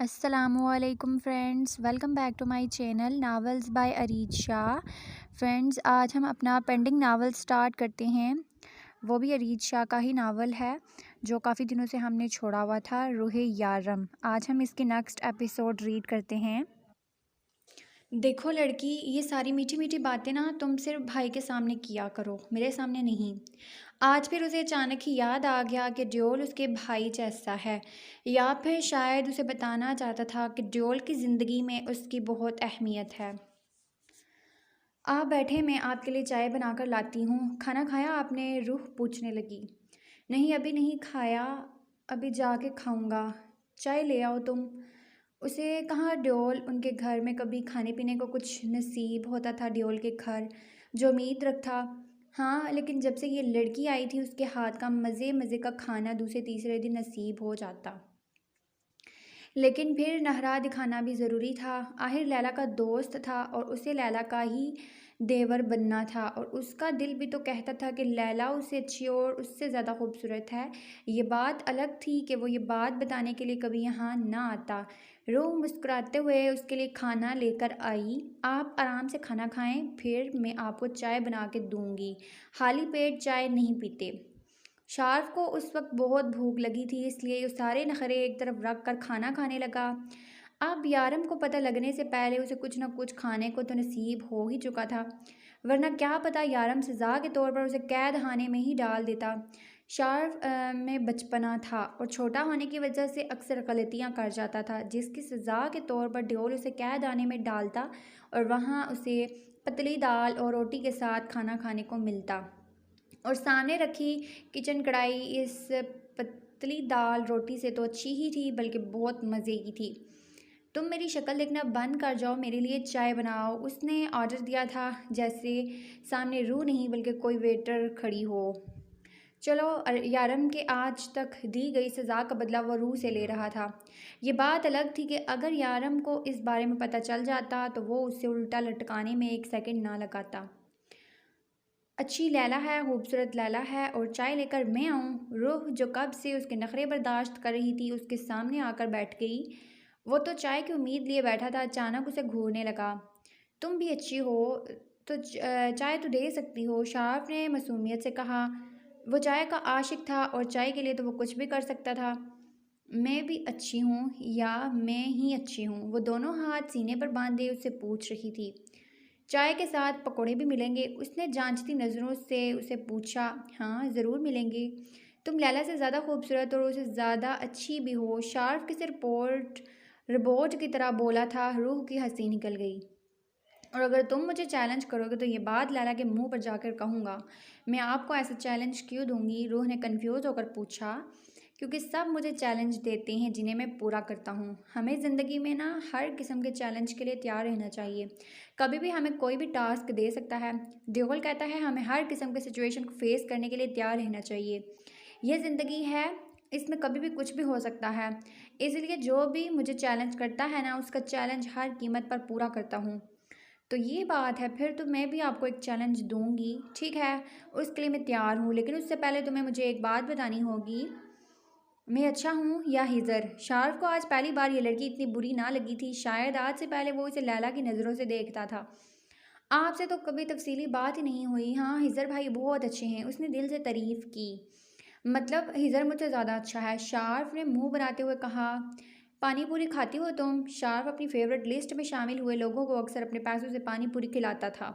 अस्सलामुअलैकुम friends, welcome back to my channel novels by Areej Shah. Friends, आज हम अपना पेंडिंग नावल स्टार्ट करते हैं। वो भी अरीज शाह का ही नावल है जो काफ़ी दिनों से हमने छोड़ा हुआ था, रूहे यारम। आज हम इसके नेक्स्ट एपिसोड रीड करते हैं। देखो लड़की, ये सारी मीठी मीठी बातें ना तुम सिर्फ भाई के सामने किया करो, मेरे सामने नहीं। आज फिर उसे अचानक ही याद आ गया कि ड्योल उसके भाई जैसा है, या फिर शायद उसे बताना चाहता था कि ड्योल की ज़िंदगी में उसकी बहुत अहमियत है। आप बैठे, मैं आपके लिए चाय बनाकर लाती हूँ। खाना खाया आपने? रूह पूछने लगी। नहीं, अभी नहीं खाया, अभी जाके खाऊंगा। चाय ले आओ तुम। उसे कहाँ ड्योल उनके घर में कभी खाने पीने को कुछ नसीब होता था। ड्योल के घर जो उम्मीद रखता। हाँ, लेकिन जब से ये लड़की आई थी उसके हाथ का मज़े मज़े का खाना दूसरे तीसरे दिन नसीब हो जाता। लेकिन फिर नहरा दिखाना भी ज़रूरी था। आखिर लैला का दोस्त था और उसे लैला का ही देवर बनना था, और उसका दिल भी तो कहता था कि लैला उससे अच्छी और उससे ज़्यादा खूबसूरत है। ये बात अलग थी कि वो ये बात बताने के लिए कभी यहाँ ना आता। रूह मुस्कुराते हुए उसके लिए खाना लेकर आई। आप आराम से खाना खाएं, फिर मैं आपको चाय बना के दूंगी। खाली पेट चाय नहीं पीते। शार्फ को उस वक्त बहुत भूख लगी थी, इसलिए वो सारे नखरे एक तरफ रख कर खाना खाने लगा। अब यारम को पता लगने से पहले उसे कुछ न कुछ खाने को तो नसीब हो ही चुका था, वरना क्या पता यारम सज़ा के तौर पर उसे कैद खाने में ही डाल देता। शार्फ में बचपना था और छोटा होने की वजह से अक्सर गलतियां कर जाता था, जिसकी सज़ा के तौर पर ड्योल उसे कैद खाने में डालता और वहाँ उसे पतली दाल और रोटी के साथ खाना खाने को मिलता। और सामने रखी किचन कढ़ाई इस पतली दाल रोटी से तो अच्छी ही थी, बल्कि बहुत मज़े की थी। तुम मेरी शक्ल देखना बंद कर जाओ, मेरे लिए चाय बनाओ, उसने ऑर्डर दिया था, जैसे सामने रूह नहीं बल्कि कोई वेटर खड़ी हो। चलो, यारम के आज तक दी गई सज़ा का बदला वो रूह से ले रहा था। ये बात अलग थी कि अगर यारम को इस बारे में पता चल जाता तो वो उससे उल्टा लटकाने में एक सेकंड ना लगाता। अच्छी लैला है, खूबसूरत लैला है, और चाय लेकर मैं आऊँ? रूह जो कब से उसके नखरे बर्दाश्त कर रही थी उसके सामने आकर बैठ गई। वो तो चाय की उम्मीद लिए बैठा था, अचानक उसे घूरने लगा। तुम भी अच्छी हो तो चाय तो दे सकती हो, शार्फ ने मासूमियत से कहा। वो चाय का आशिक था और चाय के लिए तो वो कुछ भी कर सकता था। मैं भी अच्छी हूँ या मैं ही अच्छी हूँ? वो दोनों हाथ सीने पर बांधे उससे पूछ रही थी। चाय के साथ पकौड़े भी मिलेंगे? उसने जांचती नज़रों से उसे पूछा। हाँ, ज़रूर मिलेंगे। तुम लैला से ज़्यादा खूबसूरत और उसे ज़्यादा अच्छी भी हो, शार्फ किसी रिपोर्ट की तरह बोला था। रूह की हंसी निकल गई। और अगर तुम मुझे चैलेंज करोगे तो ये बात लैला के मुंह पर जाकर कहूँगा। मैं आपको ऐसा चैलेंज क्यों दूंगी? रूह ने कन्फ्यूज़ होकर पूछा। क्योंकि सब मुझे चैलेंज देते हैं जिन्हें मैं पूरा करता हूँ। हमें ज़िंदगी में ना हर किस्म के चैलेंज के लिए तैयार रहना चाहिए। कभी भी हमें कोई भी टास्क दे सकता है। ड्योल कहता है हमें हर किस्म के सिचुएशन को फेस करने के लिए तैयार रहना चाहिए। यह ज़िंदगी है, इसमें कभी भी कुछ भी हो सकता है। इसलिए जो भी मुझे चैलेंज करता है ना, उसका चैलेंज हर कीमत पर पूरा करता हूँ। तो ये बात है, फिर तो मैं भी आपको एक चैलेंज दूंगी, ठीक है? उसके लिए मैं तैयार हूँ, लेकिन उससे पहले तुम्हें मुझे एक बात बतानी होगी। मैं अच्छा हूँ या हिजर? शार्फ को आज पहली बार ये लड़की इतनी बुरी ना लगी थी। शायद आज से पहले वो इसे लैला की नज़रों से देखता था। आपसे तो कभी तफसीली बात ही नहीं हुई। हाँ, हिजर भाई बहुत अच्छे हैं, उसने दिल से तारीफ़ की। मतलब हिजर मुझसे ज़्यादा अच्छा है, शार्फ ने मुंह बनाते हुए कहा। पानी पूरी खाती हो तुम? शार्फ अपनी फेवरेट लिस्ट में शामिल हुए लोगों को अक्सर अपने पैसों से पानी पूरी खिलाता था।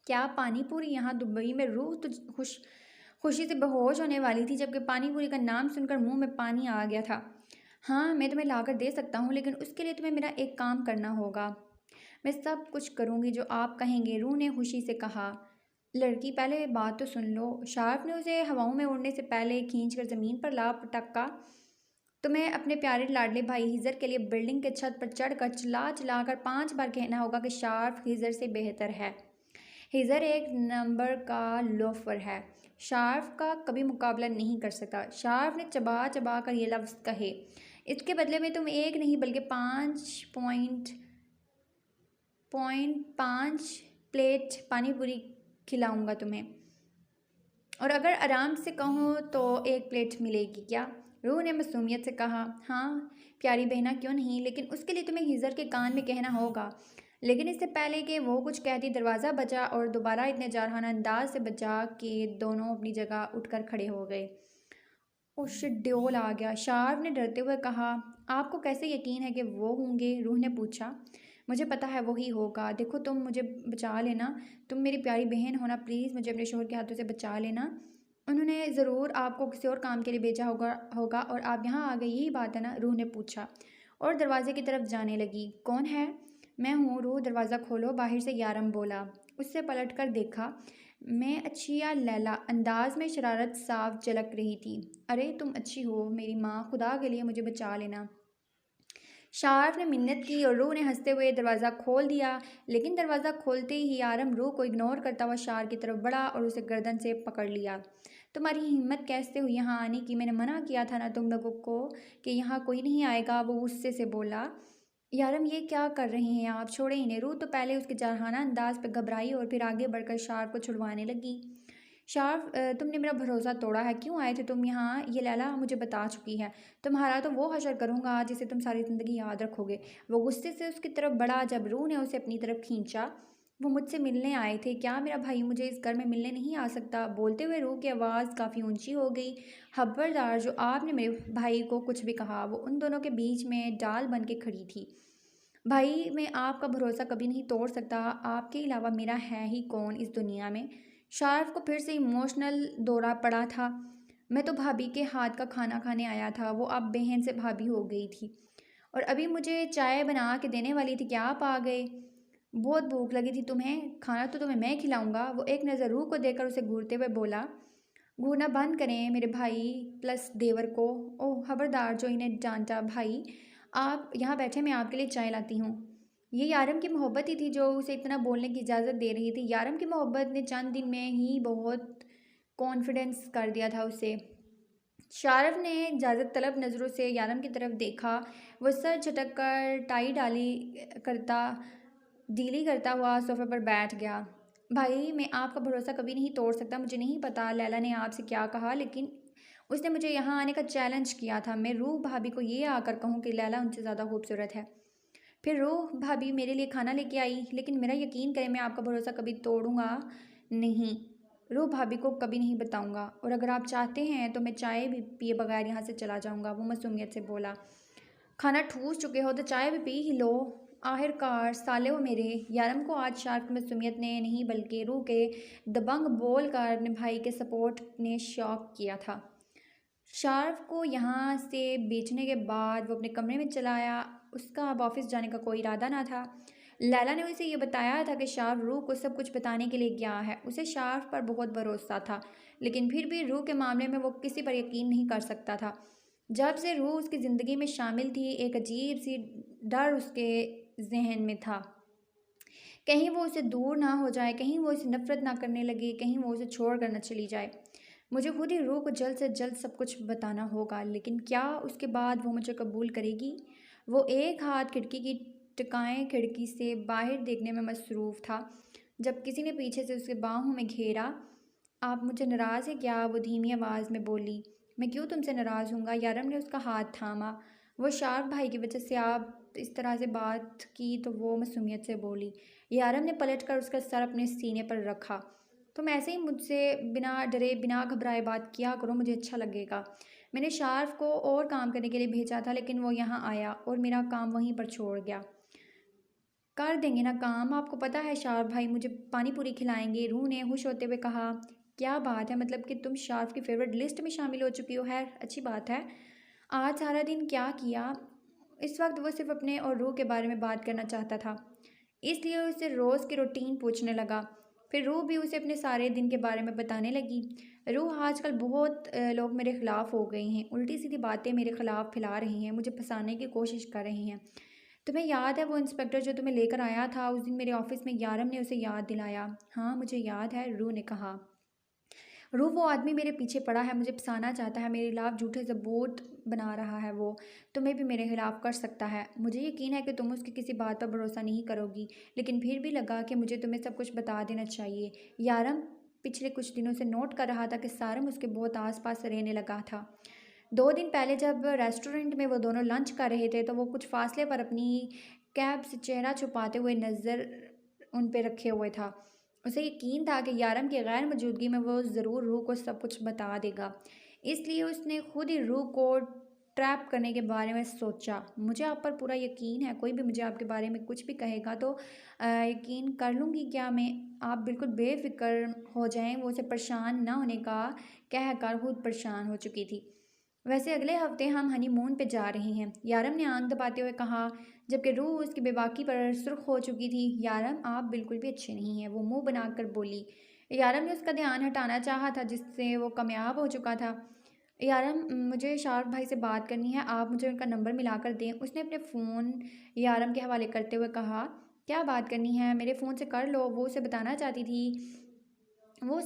क्या पानी पूरी? यहाँ दुबई में रूह तो खुशी से बेहोश होने वाली थी, जबकि पानी पूरी का नाम सुनकर मुंह में पानी आ गया था। हाँ, मैं तुम्हें लाकर दे सकता हूँ, लेकिन उसके लिए तुम्हें मेरा एक काम करना होगा। मैं सब कुछ करूँगी जो आप कहेंगे, रूह ने खुशी से कहा। लड़की, पहले बात तो सुन लो। शार्फ ने उसे हवाओं में उड़ने से पहले खींचकर ज़मीन पर ला पटका। तुम्हें अपने प्यारे लाडले भाई हिजर के लिए बिल्डिंग के छत पर चढ़कर चला चला कर 5 बार कहना होगा कि शार्फ हिजर से बेहतर है। हिजर एक नंबर का लोफर है, शार्फ का कभी मुकाबला नहीं कर सकता। शार्फ ने चबा चबा कर ये लफ्ज़ कहे। इसके बदले में तुम एक नहीं बल्कि 5 प्लेट पानी पूरी खिलाऊंगा तुम्हें। और अगर आराम से कहूँ तो 1 प्लेट मिलेगी क्या? रूह ने मासूमियत से कहा। हाँ, प्यारी बहना क्यों नहीं, लेकिन उसके लिए तुम्हें हिजर के कान में कहना होगा। लेकिन इससे पहले कि वो कुछ कहती, दरवाज़ा बजा और दोबारा इतने जारहाना अंदाज से बजा कि दोनों अपनी जगह उठकर खड़े हो गए। ओ शिट, ड्योल आ गया, शार्व ने डरते हुए कहा। आपको कैसे यकीन है कि वो होंगे? रूह ने पूछा। मुझे पता है वही होगा। देखो, तुम मुझे बचा लेना। तुम मेरी प्यारी बहन हो ना, प्लीज़ मुझे अपने शोहर के हाथों से बचा लेना। उन्होंने ज़रूर आपको किसी और काम के लिए भेजा होगा और आप यहाँ आ गए, यही बात है ना? रूह ने पूछा और दरवाजे की तरफ जाने लगी। कौन है? मैं हूँ रूह, दरवाज़ा खोलो, बाहर से यारम बोला। उससे पलट कर देखा। मैं अच्छी या लैला? अंदाज में शरारत साफ झलक रही थी। अरे तुम अच्छी हो मेरी माँ, खुदा के लिए मुझे बचा लेना। शार्फ ने मिन्नत की और रूह ने हंसते हुए दरवाज़ा खोल दिया। लेकिन दरवाज़ा खोलते ही आरम रूह को इग्नोर करता हुआ शार्क की तरफ बढ़ा और उसे गर्दन से पकड़ लिया। तुम्हारी हिम्मत कैसे हुई यहाँ आने की? मैंने मना किया था ना तुम लोगों को कि यहाँ कोई नहीं आएगा, वो गुस्से से बोला। यारम, ये क्या कर रहे हैं आप? छोड़े इन्हें। रूह तो पहले उसके जारहाना अंदाज पर घबराई और फिर आगे बढ़कर शार्फ को छुड़वाने लगी। शार्फ, तुमने मेरा भरोसा तोड़ा है। क्यों आए थे तुम यहाँ? ये लैला मुझे बता चुकी है। तुम्हारा तो वो हशर करूँगा जिसे तुम सारी ज़िंदगी याद रखोगे। वो गुस्से से उसकी तरफ बढ़ा जब रूह ने उसे अपनी तरफ खींचा। वो मुझसे मिलने आए थे। क्या मेरा भाई मुझे इस घर में मिलने नहीं आ सकता? बोलते हुए रूह की आवाज़ काफ़ी ऊंची हो गई। खबरदार, जो आपने मेरे भाई को कुछ भी कहा। वो उन दोनों के बीच में डाल बन के खड़ी थी। भाई, मैं आपका भरोसा कभी नहीं तोड़ सकता। आपके अलावा मेरा है ही कौन इस दुनिया में? शार्फ को फिर से इमोशनल दौरा पड़ा था। मैं तो भाभी के हाथ का खाना खाने आया था। वो अब बहन से भाभी हो गई थी और अभी मुझे चाय बना के देने वाली थी। क्या आप आ गए? बहुत भूख लगी थी तुम्हें? खाना तो तुम्हें मैं खिलाऊंगा। वो एक नज़र रूह को देकर उसे घूरते हुए बोला। घूरना बंद करें मेरे भाई प्लस देवर को। ओह खबरदार, जो इन्हें डांटा। भाई, आप यहाँ बैठे, मैं आपके लिए चाय लाती हूँ। ये यारम की मोहब्बत ही थी जो उसे इतना बोलने की इजाज़त दे रही थी। यारम की मोहब्बत ने चंद दिन में ही बहुत कॉन्फिडेंस कर दिया था उसे। शारफ ने इजाज़त तलब नज़रों से यारम की तरफ देखा। वह सर झटक कर टाई डाली करता डीली करता हुआ सोफे पर बैठ गया। भाई, मैं आपका भरोसा कभी नहीं तोड़ सकता। मुझे नहीं पता लैला ने आपसे क्या कहा, लेकिन उसने मुझे यहाँ आने का चैलेंज किया था। मैं रूह भाभी को ये आकर कहूँ कि लैला उनसे ज़्यादा खूबसूरत है। फिर रूह भाभी मेरे लिए खाना लेके आई। लेकिन मेरा यकीन करें, मैं आपका भरोसा कभी तोड़ूंगा नहीं। रूह भाभी को कभी नहीं बताऊंगा। और अगर आप चाहते हैं तो मैं चाय भी पिए बगैर यहाँ से चला जाऊंगा, वो मासूमियत से बोला। खाना ठूस चुके हो तो चाय भी पी ही लो। आखिरकार साले हो मेरे। यारम को आज शार्क मासूमियत ने नहीं बल्कि रूह के दबंग बोल कर अपने भाई के सपोर्ट ने शॉक किया था। शार्फ को यहाँ से बेचने के बाद वो अपने कमरे में चला आया। उसका अब ऑफिस जाने का कोई इरादा ना था। लैला ने उसे ये बताया था कि शार्फ रूह को सब कुछ बताने के लिए गया है। उसे शार्फ पर बहुत भरोसा था, लेकिन फिर भी रूह के मामले में वो किसी पर यकीन नहीं कर सकता था। जब से रूह उसकी ज़िंदगी में शामिल थी, एक अजीब सी डर उसके जहन में था। कहीं वो उसे दूर ना हो जाए, कहीं वो उसे नफरत ना करने लगे, कहीं वो उसे छोड़ कर न चली जाए। मुझे खुद ही रूह को जल्द से जल्द सब कुछ बताना होगा, लेकिन क्या उसके बाद वो मुझे कबूल करेगी? वो एक हाथ खिड़की की टिकाएं खिड़की से बाहर देखने में मसरूफ़ था जब किसी ने पीछे से उसके बाहों में घेरा। आप मुझे नाराज़ है क्या? वो धीमी आवाज़ में बोली। मैं क्यों तुमसे नाराज़ हूँगा? यारम ने उसका हाथ थामा। वो शार्क भाई की वजह से आप इस तरह से बात की, तो वो मासूमियत से बोली। यारम ने पलट कर उसका सर अपने सीने पर रखा। तुम ऐसे ही मुझसे बिना डरे बिना घबराए बात किया करो, मुझे अच्छा लगेगा। मैंने शार्फ को और काम करने के लिए भेजा था, लेकिन वो यहाँ आया और मेरा काम वहीं पर छोड़ गया। कर देंगे ना काम, आपको पता है शार्फ भाई मुझे पानी पूरी खिलाएंगे, रूह ने खुश होते हुए कहा। क्या बात है, मतलब कि तुम शार्फ की फेवरेट लिस्ट में शामिल हो चुकी हो। है अच्छी बात है। आज सारा दिन क्या किया? इस वक्त वो सिर्फ अपने और रूह के बारे में बात करना चाहता था, इसलिए उसे रोज़ की रूटीन पूछने लगा। फिर रूह भी उसे अपने सारे दिन के बारे में बताने लगी। रूह, आजकल बहुत लोग मेरे ख़िलाफ़ हो गए हैं, उल्टी सीधी बातें मेरे ख़िलाफ़ फैला रही हैं, मुझे फंसाने की कोशिश कर रही हैं। तुम्हें याद है वो इंस्पेक्टर जो तुम्हें लेकर आया था उस दिन मेरे ऑफिस में? यारम ने उसे याद दिलाया। हाँ मुझे याद है, रूह ने कहा। रूह, वो आदमी मेरे पीछे पड़ा है, मुझे फंसाना चाहता है, मेरे खिलाफ झूठे सबूत बना रहा है। वो तुम्हें भी मेरे खिलाफ कर सकता है। मुझे यकीन है कि तुम उसकी किसी बात पर भरोसा नहीं करोगी, लेकिन फिर भी लगा कि मुझे तुम्हें सब कुछ बता देना चाहिए। यारम पिछले कुछ दिनों से नोट कर रहा था कि सारम उसके बहुत आस पास रहने लगा था। 2 दिन पहले जब रेस्टोरेंट में वो दोनों लंच कर रहे थे तो वो कुछ फासले पर अपनी कैब से चेहरा छुपाते हुए नज़र उन पे रखे हुए था। उसे यकीन था कि यारम की गैर मौजूदगी में वो ज़रूर रूह को सब कुछ बता देगा, इसलिए उसने खुद ही रूह को ट्रैप करने के बारे में सोचा। मुझे आप पर पूरा यकीन है, कोई भी मुझे आपके बारे में कुछ भी कहेगा तो यकीन कर लूँगी क्या मैं। आप बिल्कुल बेफ़िक्र हो जाएं। वो उसे परेशान न होने का कह कर खुद परेशान हो चुकी थी। वैसे अगले हफ्ते हम हनीमून पे जा रहे हैं, यारम ने आंख दबाते हुए कहा, जबकि रूह उसकी बेबाकी पर सुर्ख हो चुकी थी। यारम, आप बिल्कुल भी अच्छे नहीं हैं, वो मुंह बनाकर बोली। यारम ने उसका ध्यान हटाना चाहा था जिससे वो कामयाब हो चुका था। यारम, मुझे शार्क भाई से बात करनी है, आप मुझे उनका नंबर मिला कर दें। उसने अपने फ़ोन यारम के हवाले करते हुए कहा। क्या बात करनी है, मेरे फ़ोन से कर लो। वो उसे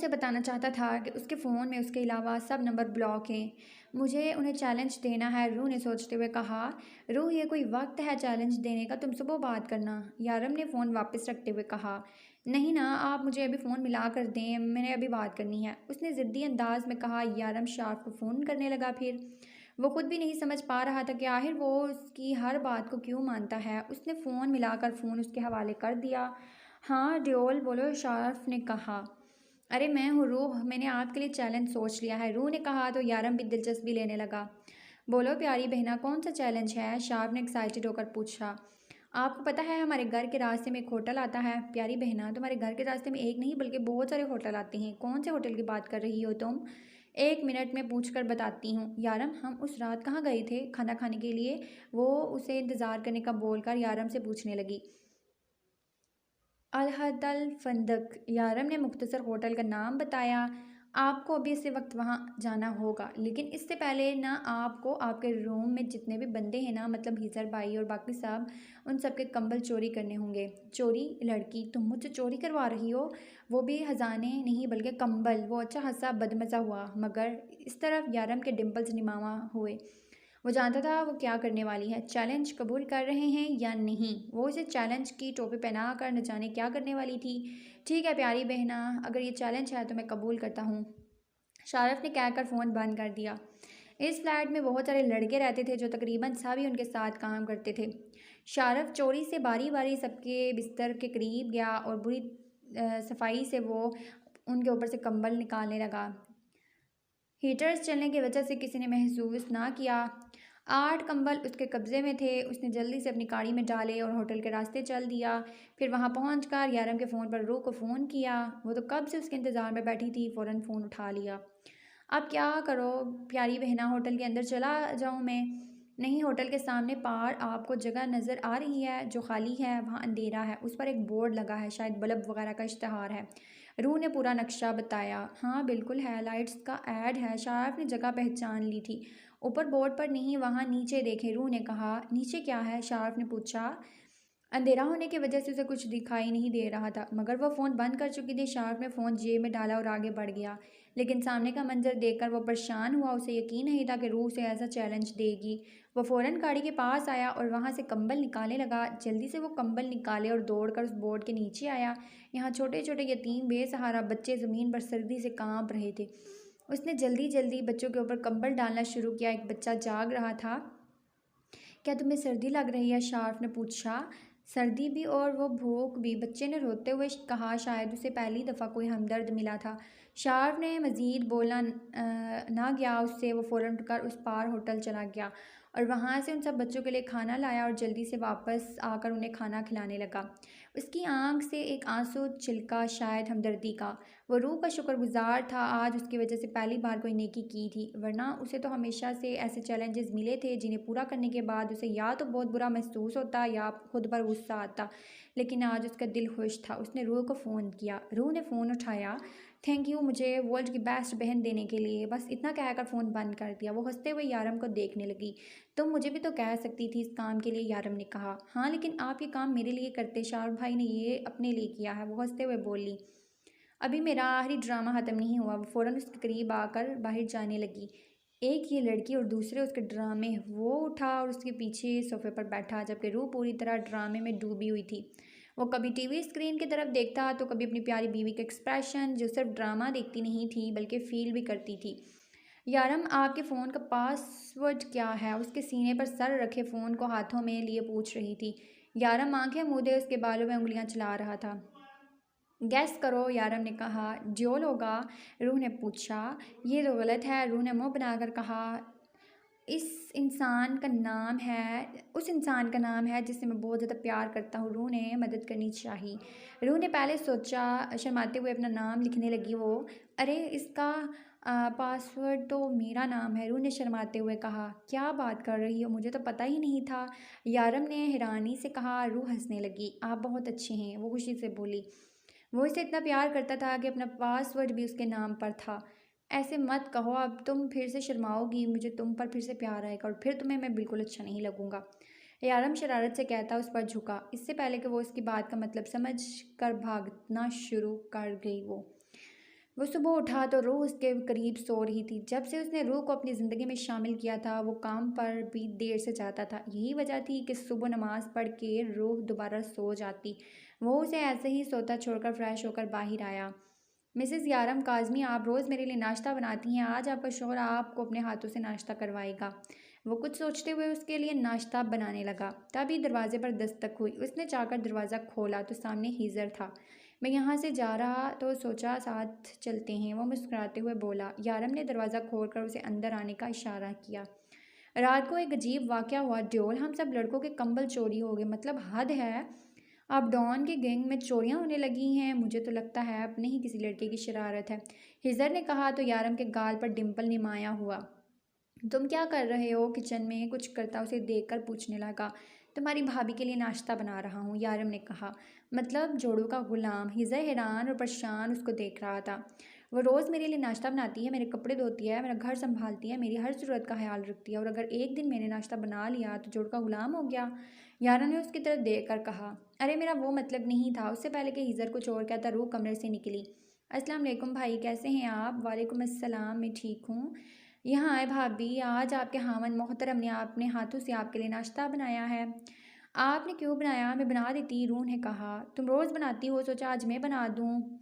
बताना चाहता था कि उसके फ़ोन में उसके अलावा सब नंबर ब्लॉक हैं। मुझे उन्हें चैलेंज देना है, रूह ने सोचते हुए कहा। रूह, ये कोई वक्त है चैलेंज देने का, तुम सुबह बात करना। यारम ने फ़ोन वापस रखते हुए कहा। नहीं ना, आप मुझे अभी फ़ोन मिला कर दें, मैंने अभी बात करनी है, उसने ज़िद्दी अंदाज में कहा। यारम शार्प को फ़ोन करने लगा। फिर वो खुद भी नहीं समझ पा रहा था कि आखिर वो उसकी हर बात को क्यों मानता है। उसने फ़ोन मिलाकर फ़ोन उसके हवाले कर दिया। हाँ ड्योल बोलो, शार्फ ने कहा। अरे मैं हूँ रूह, मैंने आपके लिए चैलेंज सोच लिया है, रूह ने कहा तो यारम भी दिलचस्पी लेने लगा। बोलो प्यारी बहना, कौन सा चैलेंज है? शार्प ने एक्साइटेड होकर पूछा। आपको पता है हमारे घर के रास्ते में एक होटल आता है। प्यारी बहना, तुम्हारे घर के रास्ते में एक नहीं बल्कि बहुत सारे होटल आते हैं। कौन से होटल की बात कर रही हो तुम? 1 मिनट में पूछ कर बताती हूँ। यारम, हम उस रात कहाँ गए थे खाना खाने के लिए? वो उसे इंतज़ार करने का बोलकर यारम से पूछने लगी। अलहदल फंदक, यारम ने मुख्तसर होटल का नाम बताया। आपको अभी इसी वक्त वहाँ जाना होगा, लेकिन इससे पहले ना आपको आपके रूम में जितने भी बंदे हैं ना, मतलब हिजर भाई और बाकी सब, उन सब के कंबल चोरी करने होंगे। चोरी? लड़की, तुम मुझसे चोरी करवा रही हो? वो भी खजाने नहीं बल्कि कंबल। वो अच्छा हंसा, बदमज़ा हुआ, मगर इस तरफ यारम के डिम्पल्स निमावा हुए। वो जानता था वो क्या करने वाली है। चैलेंज कबूल कर रहे हैं या नहीं? वो इसे चैलेंज की टोपी पहना कर न जाने क्या करने वाली थी। ठीक है प्यारी बहना, अगर ये चैलेंज है तो मैं कबूल करता हूँ, शारफ ने कहकर फ़ोन बंद कर दिया। इस फ्लैट में बहुत सारे लड़के रहते थे जो तकरीबन सभी उनके साथ काम करते थे। शारफ चोरी से बारी बारी सबके बिस्तर के करीब गया और बुरी सफाई से वो उनके ऊपर से कंबल निकालने लगा। हीटर्स चलने की वजह से किसी ने महसूस ना किया। 8 कंबल उसके कब्ज़े में थे। उसने जल्दी से अपनी गाड़ी में डाले और होटल के रास्ते चल दिया। फिर वहां पहुंचकर यारम के फ़ोन पर रूह को फ़ोन किया। वो तो कब से उसके इंतज़ार में बैठी थी। फ़ौरन फ़ोन उठा लिया। अब क्या करो प्यारी बहना, होटल के अंदर चला जाऊँ मैं? नहीं, होटल के सामने पार आपको जगह नज़र आ रही है जो खाली है, वहाँ अंधेरा है, उस पर एक बोर्ड लगा है, शायद बल्ब वगैरह का इश्तहार है। रूह ने पूरा नक्शा बताया। हाँ बिल्कुल है, लाइट्स का ऐड है। शार्फ ने जगह पहचान ली थी। ऊपर बोर्ड पर नहीं, वहाँ नीचे देखे, रूह ने कहा। नीचे क्या है? शार्फ ने पूछा। अंधेरा होने की वजह से उसे कुछ दिखाई नहीं दे रहा था, मगर वह फ़ोन बंद कर चुकी थी। शार्प ने फ़ोन जेब में डाला और आगे बढ़ गया, लेकिन सामने का मंजर देखकर वो परेशान हुआ। उसे यकीन नहीं था कि रूह उसे ऐसा चैलेंज देगी। वो फ़ौरन गाड़ी के पास आया और वहाँ से कंबल निकालने लगा। जल्दी से वो कंबल निकाले और दौड़कर उस बोर्ड के नीचे आया। यहाँ छोटे छोटे यतीम बेसहारा बच्चे ज़मीन पर सर्दी से कांप रहे थे। उसने जल्दी जल्दी बच्चों के ऊपर कंबल डालना शुरू किया। एक बच्चा जाग रहा था। क्या तुम्हें सर्दी लग रही है? शार्फ ने पूछा। सर्दी भी और वो भूख भी, बच्चे ने रोते हुए कहा। शायद उसे पहली दफ़ा कोई हमदर्द मिला था। शार्फ ने मज़ीद बोलना ना गया उससे। वो फ़ौरन उठकर उस पार होटल चला गया और वहाँ से उन सब बच्चों के लिए खाना लाया और जल्दी से वापस आकर उन्हें खाना खिलाने लगा। उसकी आंख से एक आंसू छिलका, शायद हमदर्दी का। वो रूह का शुक्रगुजार था, आज उसकी वजह से पहली बार कोई नेकी की थी, वरना उसे तो हमेशा से ऐसे चैलेंजेस मिले थे जिन्हें पूरा करने के बाद उसे या तो बहुत बुरा महसूस होता या खुद पर गुस्सा आता। लेकिन आज उसका दिल खुश था। उसने रूह को फ़ोन किया। रूह ने फ़ोन उठाया। थैंक यू मुझे वर्ल्ड की बेस्ट बहन देने के लिए, बस इतना कहकर फ़ोन बंद कर दिया। वो हंसते हुए यारम को देखने लगी। तुम मुझे भी तो कह सकती थी इस काम के लिए, यारम ने कहा। हाँ लेकिन आप ये काम मेरे लिए करते, शार्प भाई ने ये अपने लिए किया है, वो हंसते हुए बोली। अभी मेरा आखिरी ड्रामा ख़त्म नहीं हुआ। वो फ़ौरन उसके करीब आकर बाहर जाने लगी। एक ये लड़की और दूसरे उसके ड्रामे। वो उठा और उसके पीछे सोफे पर बैठा, जबकि रूह पूरी तरह ड्रामे में डूबी हुई थी। वो कभी टीवी स्क्रीन की तरफ देखता तो कभी अपनी प्यारी बीवी के एक्सप्रेशन, जो सिर्फ ड्रामा देखती नहीं थी बल्कि फील भी करती थी। यारम आपके फ़ोन का पासवर्ड क्या है? उसके सीने पर सर रखे फ़ोन को हाथों में लिए पूछ रही थी। यारम आंखें मूंदे उसके बालों में उंगलियां चला रहा था। गैस करो, यारम ने कहा। ड्योल होगा? रूह ने पूछा। ये तो गलत है, रूह ने मुंह बनाकर कहा। इस इंसान का नाम है उस इंसान का नाम है जिससे मैं बहुत ज़्यादा प्यार करता हूँ। रूह ने मदद करनी चाहिए। रूह ने पहले सोचा, शर्माते हुए अपना नाम लिखने लगी वो। अरे इसका पासवर्ड तो मेरा नाम है, रूह ने शर्माते हुए कहा। क्या बात कर रही हो, मुझे तो पता ही नहीं था। यारम ने हैरानी से कहा। रूह हंसने लगी। आप बहुत अच्छे हैं, वो खुशी से बोली। वो इसे इतना प्यार करता था कि अपना पासवर्ड भी उसके नाम पर था। ऐसे मत कहो, अब तुम फिर से शर्माओगी, मुझे तुम पर फिर से प्यार आएगा और फिर तुम्हें मैं बिल्कुल अच्छा नहीं लगूंगा। यारम शरारत से कहता उस पर झुका, इससे पहले कि वो उसकी बात का मतलब समझ कर भागना शुरू कर गई। वो सुबह उठा तो रूह उसके करीब सो रही थी। जब से उसने रूह को अपनी ज़िंदगी में शामिल किया था, वो काम पर भी देर से जाता था। यही वजह थी कि सुबह नमाज पढ़ के रूह दोबारा सो जाती। वो उसे ऐसे ही सोता छोड़कर फ्रेश होकर बाहर आया। मिसेस यारम काज़मी, आप रोज़ मेरे लिए नाश्ता बनाती हैं, आज आपका शौहर आपको अपने हाथों से नाश्ता करवाएगा। वो कुछ सोचते हुए उसके लिए नाश्ता बनाने लगा। तभी दरवाजे पर दस्तक हुई। उसने जाकर दरवाज़ा खोला तो सामने हीज़र था। मैं यहाँ से जा रहा तो सोचा साथ चलते हैं, वो मुस्कुराते हुए बोला। यारम ने दरवाज़ा खोलकर उसे अंदर आने का इशारा किया। रात को एक अजीब वाक़या हुआ ड्योल, हम सब लड़कों के कंबल चोरी हो गए। मतलब हद है। अब डॉन की गैंग में चोरियां होने लगी हैं। मुझे तो लगता है अपने ही किसी लड़के की शरारत है, हिजर ने कहा तो यारम के गाल पर डिम्पल निमाया हुआ। तुम क्या कर रहे हो? किचन में कुछ करता उसे देखकर पूछने लगा। तुम्हारी भाभी के लिए नाश्ता बना रहा हूँ, यारम ने कहा। मतलब जोड़ों का गुलाम? हिजर हैरान और परेशान उसको देख रहा था। वो रोज़ मेरे लिए नाश्ता बनाती है, मेरे कपड़े धोती है, मेरा घर संभालती है, मेरी हर ज़रूरत का ख्याल रखती है, और अगर एक दिन मैंने नाश्ता बना लिया तो जोड़ का गुलाम हो गया? यारम ने उसकी तरफ देख कर कहा। अरे मेरा वो मतलब नहीं था। उससे पहले कि हिजर कुछ और कहता रूह कमरे से निकली। अस्सलाम वालेकुम भाई, कैसे हैं आप? वालेकुम अस्सलाम, मैं ठीक हूँ। यहाँ आए भाभी, आज आपके हामद मोहतरम ने अपने हाथों से आपके लिए नाश्ता बनाया है। आपने क्यों बनाया? मैं बना देती, रूह ने कहा। तुम रोज़ बनाती हो, सोचा आज मैं बना दूँ।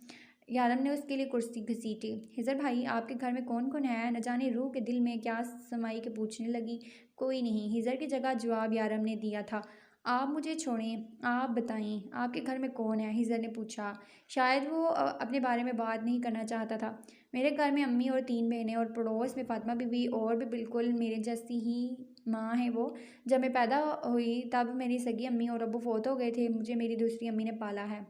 यारम ने उसके लिए कुर्सी घसीटी। हिजर भाई, आपके घर में कौन कौन है? न जाने रूह के दिल में क्या समाई के पूछने लगी। कोई नहीं, हिजर की जगह जवाब यारम ने दिया था। आप मुझे छोड़ें, आप बताएं आपके घर में कौन है? हिजर ने पूछा। शायद वो अपने बारे में बात नहीं करना चाहता था। मेरे घर में अम्मी और 3 बहनें और पड़ोस में फातिमा बीवी और भी बिल्कुल मेरे जैसी ही माँ है वो। जब मैं पैदा हुई तब मेरी सगी अम्मी और अब्बू फौत हो गए थे। मुझे मेरी दूसरी अम्मी ने पाला है।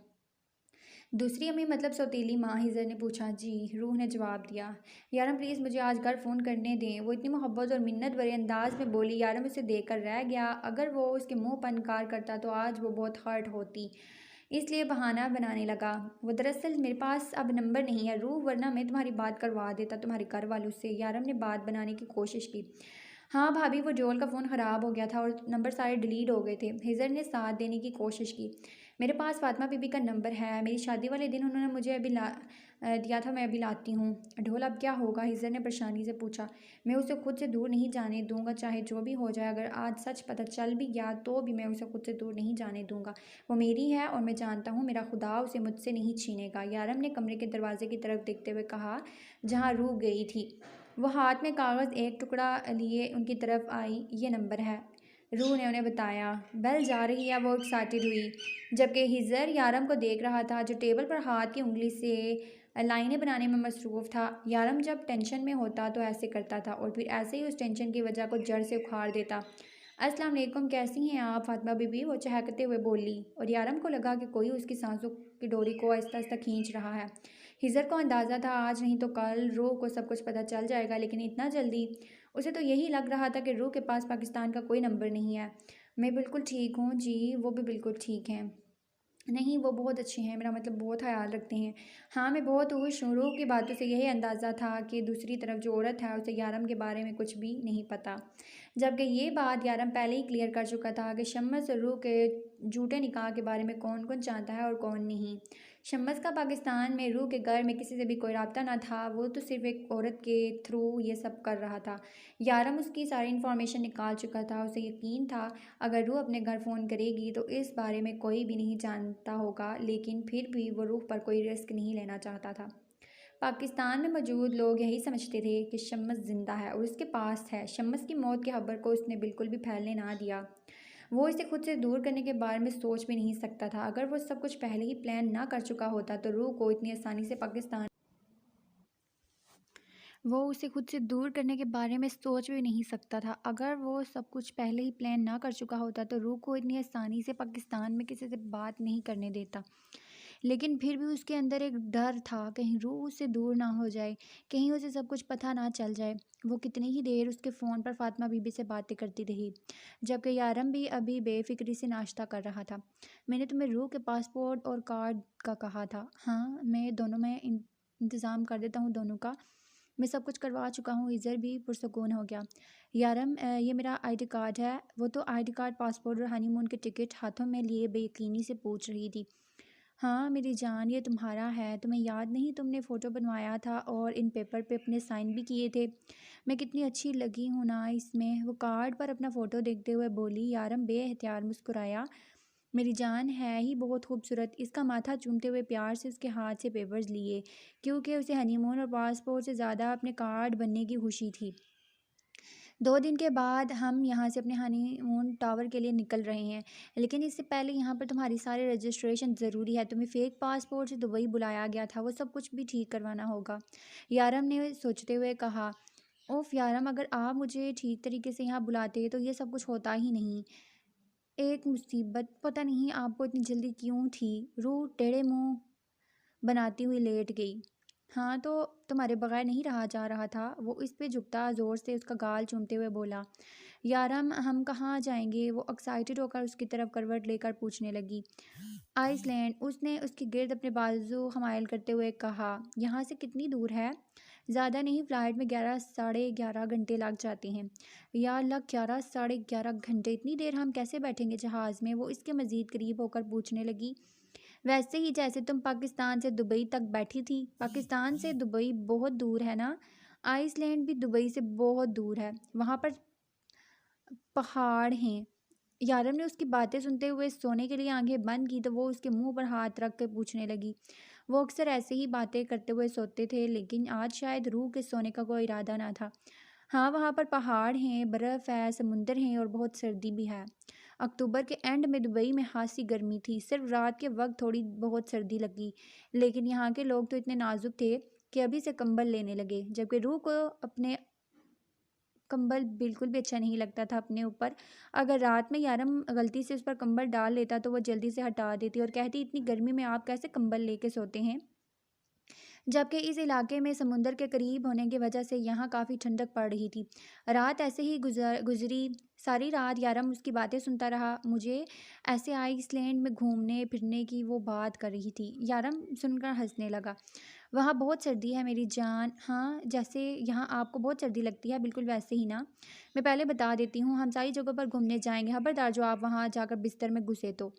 दूसरी अम्मी मतलब सौतीली माँ? हिजर ने पूछा। जी, रूह ने जवाब दिया। यारम प्लीज़ मुझे आज घर फ़ोन करने दें, वो इतनी मोहब्बत और मिन्नत भरे अंदाज में बोली। यारम उसे देखकर रह गया। अगर वो उसके मुंह पर इनकार करता तो आज वो बहुत हर्ट होती, इसलिए बहाना बनाने लगा। वो दरअसल मेरे पास अब नंबर नहीं है रूह, वरना मैं तुम्हारी बात करवा देता तुम्हारे घर वालों से। यारम ने बात बनाने की कोशिश की। हाँ भाभी, वो जोल का फ़ोन ख़राब हो गया था और नंबर सारे डिलीट हो गए थे। हिजर ने साथ देने की कोशिश की। मेरे पास फातिमा बीबी का नंबर है, मेरी शादी वाले दिन उन्होंने मुझे दिया था, मैं अभी लाती हूँ। ढोल अब क्या होगा? हिजर ने परेशानी से पूछा। मैं उसे खुद से दूर नहीं जाने दूंगा, चाहे जो भी हो जाए। अगर आज सच पता चल भी गया तो भी मैं उसे खुद से दूर नहीं जाने दूंगा। वो मेरी है और मैं जानता हूँ मेरा खुदा उसे मुझसे नहीं छीनेगा। यारम ने कमरे के दरवाजे की तरफ देखते हुए कहा, जहाँ रूह गई थी। वो हाथ में कागज़ एक टुकड़ा लिए उनकी तरफ आई। ये नंबर है, रूह ने उन्हें बताया। बेल जा रही है, वो एक्साइटेड हुई। जबकि हिजर यारम को देख रहा था जो टेबल पर हाथ की उंगली से लाइनें बनाने में मसरूफ़ था। यारम जब टेंशन में होता तो ऐसे करता था और फिर ऐसे ही उस टेंशन की वजह को जड़ से उखाड़ देता। अस्सलाम वालेकुम, कैसी हैं आप फातिमा बीबी? वो चहकते हुए बोली, और यारम को लगा कि कोई उसकी सांसों की डोरी को आहिस्ता आहिस्ता खींच रहा है। हिजर को अंदाज़ा था आज नहीं तो कल रूह को सब कुछ पता चल जाएगा, लेकिन इतना जल्दी? उसे तो यही लग रहा था कि रूह के पास पाकिस्तान का कोई नंबर नहीं है। मैं बिल्कुल ठीक हूँ जी, वो भी बिल्कुल ठीक हैं। नहीं, वो बहुत अच्छे हैं, मेरा मतलब बहुत ख़याल रखते हैं। हाँ, मैं बहुत खुश हूँ। रूह की बातों से यही अंदाज़ा था कि दूसरी तरफ जो औरत है उसे यारम के बारे में कुछ भी नहीं पता। जबकि ये बात यारम पहले ही क्लियर कर चुका था कि शम्स और रूह के झूठे निकाह के बारे में कौन कौन जानता है और कौन नहीं। शम्स का पाकिस्तान में रूह के घर में किसी से भी कोई रब्ता ना था, वो तो सिर्फ एक औरत के थ्रू ये सब कर रहा था। यारम उसकी सारी इन्फॉर्मेशन निकाल चुका था। उसे यकीन था अगर रूह अपने घर फ़ोन करेगी तो इस बारे में कोई भी नहीं जानता होगा, लेकिन फिर भी वो रूह पर कोई रिस्क नहीं लेना चाहता था। पाकिस्तान में मौजूद लोग यही समझते थे कि शम्स जिंदा है और उसके पास है। शम्स की मौत की खबर को उसने बिल्कुल भी फैलने ना दिया। वो इसे खुद से दूर करने के बारे में सोच भी नहीं सकता था। अगर वो सब कुछ पहले ही प्लान ना कर चुका होता तो रूह को इतनी आसानी से पाकिस्तान वो उसे खुद से दूर करने के बारे में सोच भी नहीं सकता था। अगर वो सब कुछ पहले ही प्लान ना कर चुका होता तो रूह को इतनी आसानी से पाकिस्तान में किसी से बात नहीं करने देता। लेकिन फिर भी उसके अंदर एक डर था, कहीं रूह उससे दूर ना हो जाए, कहीं उसे सब कुछ पता ना चल जाए। वो कितनी ही देर उसके फ़ोन पर फ़ातिमा बीबी से बातें करती रही, जबकि यारम भी अभी बेफ़िक्री से नाश्ता कर रहा था। मैंने तुम्हें रूह के पासपोर्ट और कार्ड का कहा था। हाँ, मैं दोनों में इंतज़ाम कर देता हूँ दोनों का। मैं सब कुछ करवा चुका हूँ। इज़र भी पुरसकून हो गया। यारम, ये मेरा आईडी कार्ड है। वो तो आईडी कार्ड, पासपोर्ट और हनीमून के टिकट हाथों में लिए बेयकीनी से पूछ रही थी। हाँ मेरी जान, ये तुम्हारा है। तुम्हें याद नहीं, तुमने फ़ोटो बनवाया था और इन पेपर पे अपने साइन भी किए थे। मैं कितनी अच्छी लगी हूँ ना इसमें, वो कार्ड पर अपना फ़ोटो देखते हुए बोली। यारम बेहतियात मुस्कुराया। मेरी जान है ही बहुत खूबसूरत। इसका माथा चूमते हुए प्यार से उसके हाथ से पेपर्स लिए, क्योंकि उसे हनीमून और पासपोर्ट से ज़्यादा अपने कार्ड बनने की खुशी थी। 2 दिन के बाद हम यहाँ से अपने हनीमून टावर के लिए निकल रहे हैं, लेकिन इससे पहले यहाँ पर तुम्हारी सारी रजिस्ट्रेशन ज़रूरी है। तुम्हें फ़ेक पासपोर्ट से दुबई बुलाया गया था, वो सब कुछ भी ठीक करवाना होगा। यारम ने सोचते हुए कहा। ओफ यारम, अगर आप मुझे ठीक तरीके से यहाँ बुलाते तो ये सब कुछ होता ही नहीं। एक मुसीबत, पता नहीं आपको इतनी जल्दी क्यों थी। रूह टेढ़े मुंह बनाती हुई लेट गई। हाँ तो तुम्हारे बगैर नहीं रहा जा रहा था। वो इस पे झुकता ज़ोर से उसका गाल चूमते हुए बोला। यारम, हम कहाँ जाएंगे? वो एक्साइटेड होकर उसकी तरफ करवट लेकर पूछने लगी। आइसलैंड, उसने उसके गिर्द अपने बाजू हमायल करते हुए कहा। यहाँ से कितनी दूर है? ज़्यादा नहीं, फ़्लाइट में 11 साढ़े 11 घंटे लग जाते हैं। या लग 11 साढ़े 11 घंटे, इतनी देर हम कैसे बैठेंगे जहाज़ में? वो इसके मज़ीद करीब होकर पूछने लगी। वैसे ही जैसे तुम पाकिस्तान से दुबई तक बैठी थी। पाकिस्तान से दुबई बहुत दूर है ना? आइसलैंड भी दुबई से बहुत दूर है। वहाँ पर पहाड़ हैं। यारम ने उसकी बातें सुनते हुए सोने के लिए आंखें बंद की तो वो उसके मुंह पर हाथ रख कर पूछने लगी। वो अक्सर ऐसे ही बातें करते हुए सोते थे, लेकिन आज शायद रूह के सोने का कोई इरादा ना था। हाँ, वहाँ पर पहाड़ हैं, बर्फ़ है, समुंदर हैं और बहुत सर्दी भी है। अक्टूबर के एंड में दुबई में खासी गर्मी थी। सिर्फ रात के वक्त थोड़ी बहुत सर्दी लगी, लेकिन यहाँ के लोग तो इतने नाजुक थे कि अभी से कंबल लेने लगे, जबकि रूह को अपने कंबल बिल्कुल भी अच्छा नहीं लगता था अपने ऊपर। अगर रात में यारम गलती से उस पर कंबल डाल लेता तो वो जल्दी से हटा देती और कहती, इतनी गर्मी में आप कैसे कंबल लेके सोते हैं? जबकि इस इलाके में समुंदर के करीब होने की वजह से यहाँ काफ़ी ठंडक पड़ रही थी। रात ऐसे ही गुजरी। सारी रात यारम उसकी बातें सुनता रहा। मुझे ऐसे आइसलैंड में घूमने फिरने की वो बात कर रही थी। यारम सुनकर हंसने लगा। वहाँ बहुत सर्दी है मेरी जान। हाँ, जैसे यहाँ आपको बहुत सर्दी लगती है, बिल्कुल वैसे ही ना। मैं पहले बता देती हूँ, हम सारी जगहों पर घूमने जाएंगे। खबरदार जो आप वहाँ जाकर बिस्तर में घुसे तो।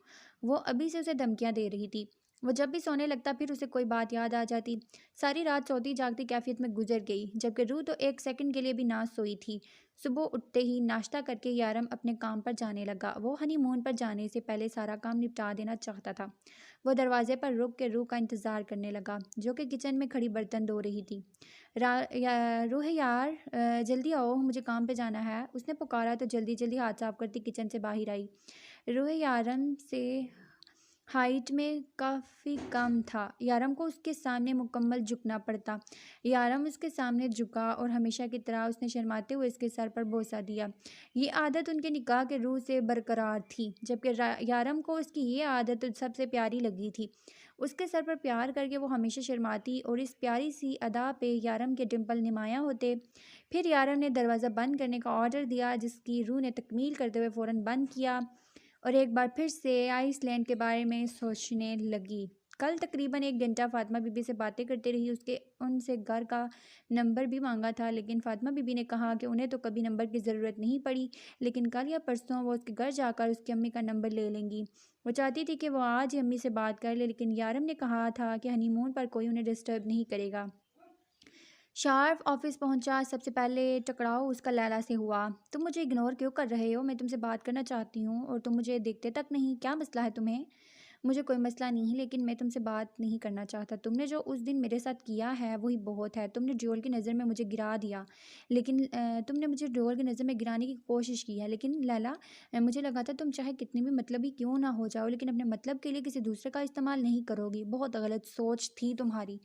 वो अभी से उसे धमकियाँ दे रही थी। वो जब भी सोने लगता फिर उसे कोई बात याद आ जाती। सारी रात सोती जागती कैफियत में गुजर गई, जबकि रूह तो एक सेकंड के लिए भी ना सोई थी। सुबह उठते ही नाश्ता करके यारम अपने काम पर जाने लगा। वो हनीमून पर जाने से पहले सारा काम निपटा देना चाहता था। वो दरवाजे पर रुक के रूह का इंतज़ार करने लगा, जो कि किचन में खड़ी बर्तन धो रही थी। रूह यार, जल्दी आओ, मुझे काम पे जाना है। उसने पुकारा तो जल्दी जल्दी हाथ साफ करती किचन से बाहर आई। रूह यारम से हाइट में काफ़ी कम था। यारम को उसके सामने मुकम्मल झुकना पड़ता। यारम उसके सामने झुका और हमेशा की तरह उसने शर्माते हुए इसके सर पर बोसा दिया। ये आदत उनके निकाह के रूह से बरकरार थी, जबकि यारम को उसकी ये आदत सबसे प्यारी लगी थी। उसके सर पर प्यार करके वो हमेशा शर्माती और इस प्यारी सी अदा पे यारम के डिम्पल नुमायाँ होते। फिर यारम ने दरवाज़ा बंद करने का ऑर्डर दिया, जिसकी रूह ने तकमील करते हुए फ़ौरन बंद किया और एक बार फिर से आइसलैंड के बारे में सोचने लगी। कल तकरीबन 1 घंटा फ़ातिमा बीबी से बातें करती रही। उसके उनसे घर का नंबर भी मांगा था, लेकिन फ़ातिमा बीबी ने कहा कि उन्हें तो कभी नंबर की ज़रूरत नहीं पड़ी, लेकिन कल या परसों वो उसके घर जाकर उसकी अम्मी का नंबर ले लेंगी। वो चाहती थी कि वो आज ही अम्मी से बात कर ले, लेकिन यारम ने कहा था कि हनीमून पर कोई उन्हें डिस्टर्ब नहीं करेगा। शार्फ ऑफिस पहुंचा। सबसे पहले टकराव उसका लैला से हुआ। तुम मुझे इग्नोर क्यों कर रहे हो? मैं तुमसे बात करना चाहती हूँ और तुम मुझे देखते तक नहीं। क्या मसला है तुम्हें? मुझे कोई मसला नहीं है, लेकिन मैं तुमसे बात नहीं करना चाहता। तुमने जो उस दिन मेरे साथ किया है वही बहुत है। तुमने ड्रोल की नज़र में मुझे गिरा दिया, लेकिन तुमने मुझे ड्रोल की नज़र में गिराने की कोशिश की है। लेकिन लैला, मुझे लगा था तुम चाहे कितनी भी मतलबी क्यों ना हो जाओ, लेकिन अपने मतलब के लिए किसी दूसरे का इस्तेमाल नहीं करोगी। बहुत गलत सोच थी तुम्हारी।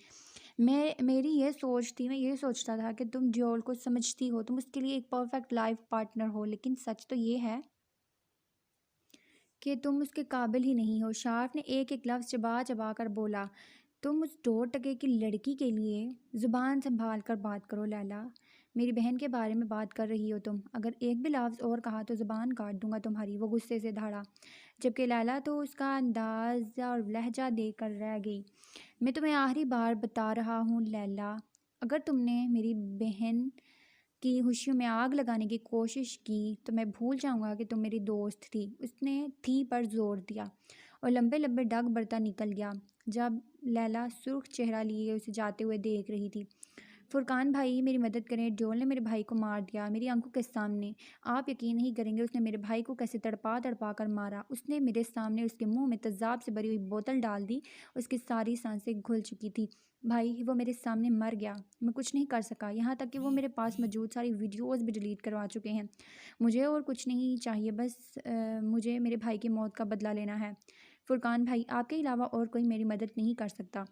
मेरी ये सोच थी, मैं ये सोचता था कि तुम ड्रोल को समझती हो, तुम उसके लिए एक परफेक्ट लाइफ पार्टनर हो, लेकिन सच तो ये है कि तुम उसके काबिल ही नहीं हो। शार्फ ने एक एक लफ्ज़ चबा चबा कर बोला। तुम उस 2 टके की लड़की के लिए ज़ुबान संभाल कर बात करो लैला। मेरी बहन के बारे में बात कर रही हो तुम। अगर एक भी लफ्ज़ और कहा तो ज़ुबान काट दूंगा तुम्हारी। वो गुस्से से धड़ा, जबकि लैला तो उसका अंदाज़ और लहजा देकर रह गई। मैं तुम्हें आखिरी बार बता रहा हूँ लैला, अगर तुमने मेरी बहन की खुशियों में आग लगाने की कोशिश की तो मैं भूल जाऊंगा कि तुम मेरी दोस्त थी। उसने थी पर जोर दिया और लंबे लंबे डग बढ़ता निकल गया। जब लैला सुर्ख चेहरा लिए उसे जाते हुए देख रही थी। फुरकान भाई, मेरी मदद करें, ड्रोल ने मेरे भाई को मार दिया मेरी आंखों के सामने। आप यकीन नहीं करेंगे उसने मेरे भाई को कैसे तड़पा तड़पा कर मारा। उसने मेरे सामने उसके मुंह में तेजाब से भरी हुई बोतल डाल दी। उसकी सारी सांसें घुल चुकी थी। भाई, वो मेरे सामने मर गया। मैं कुछ नहीं कर सका, यहाँ तक कि वो मेरे पास मौजूद सारी वीडियोस भी डिलीट करवा चुके हैं। मुझे और कुछ नहीं चाहिए, बस मुझे मेरे भाई की मौत का बदला लेना है। फुरकान भाई, आपके अलावा और कोई मेरी मदद नहीं कर सकता।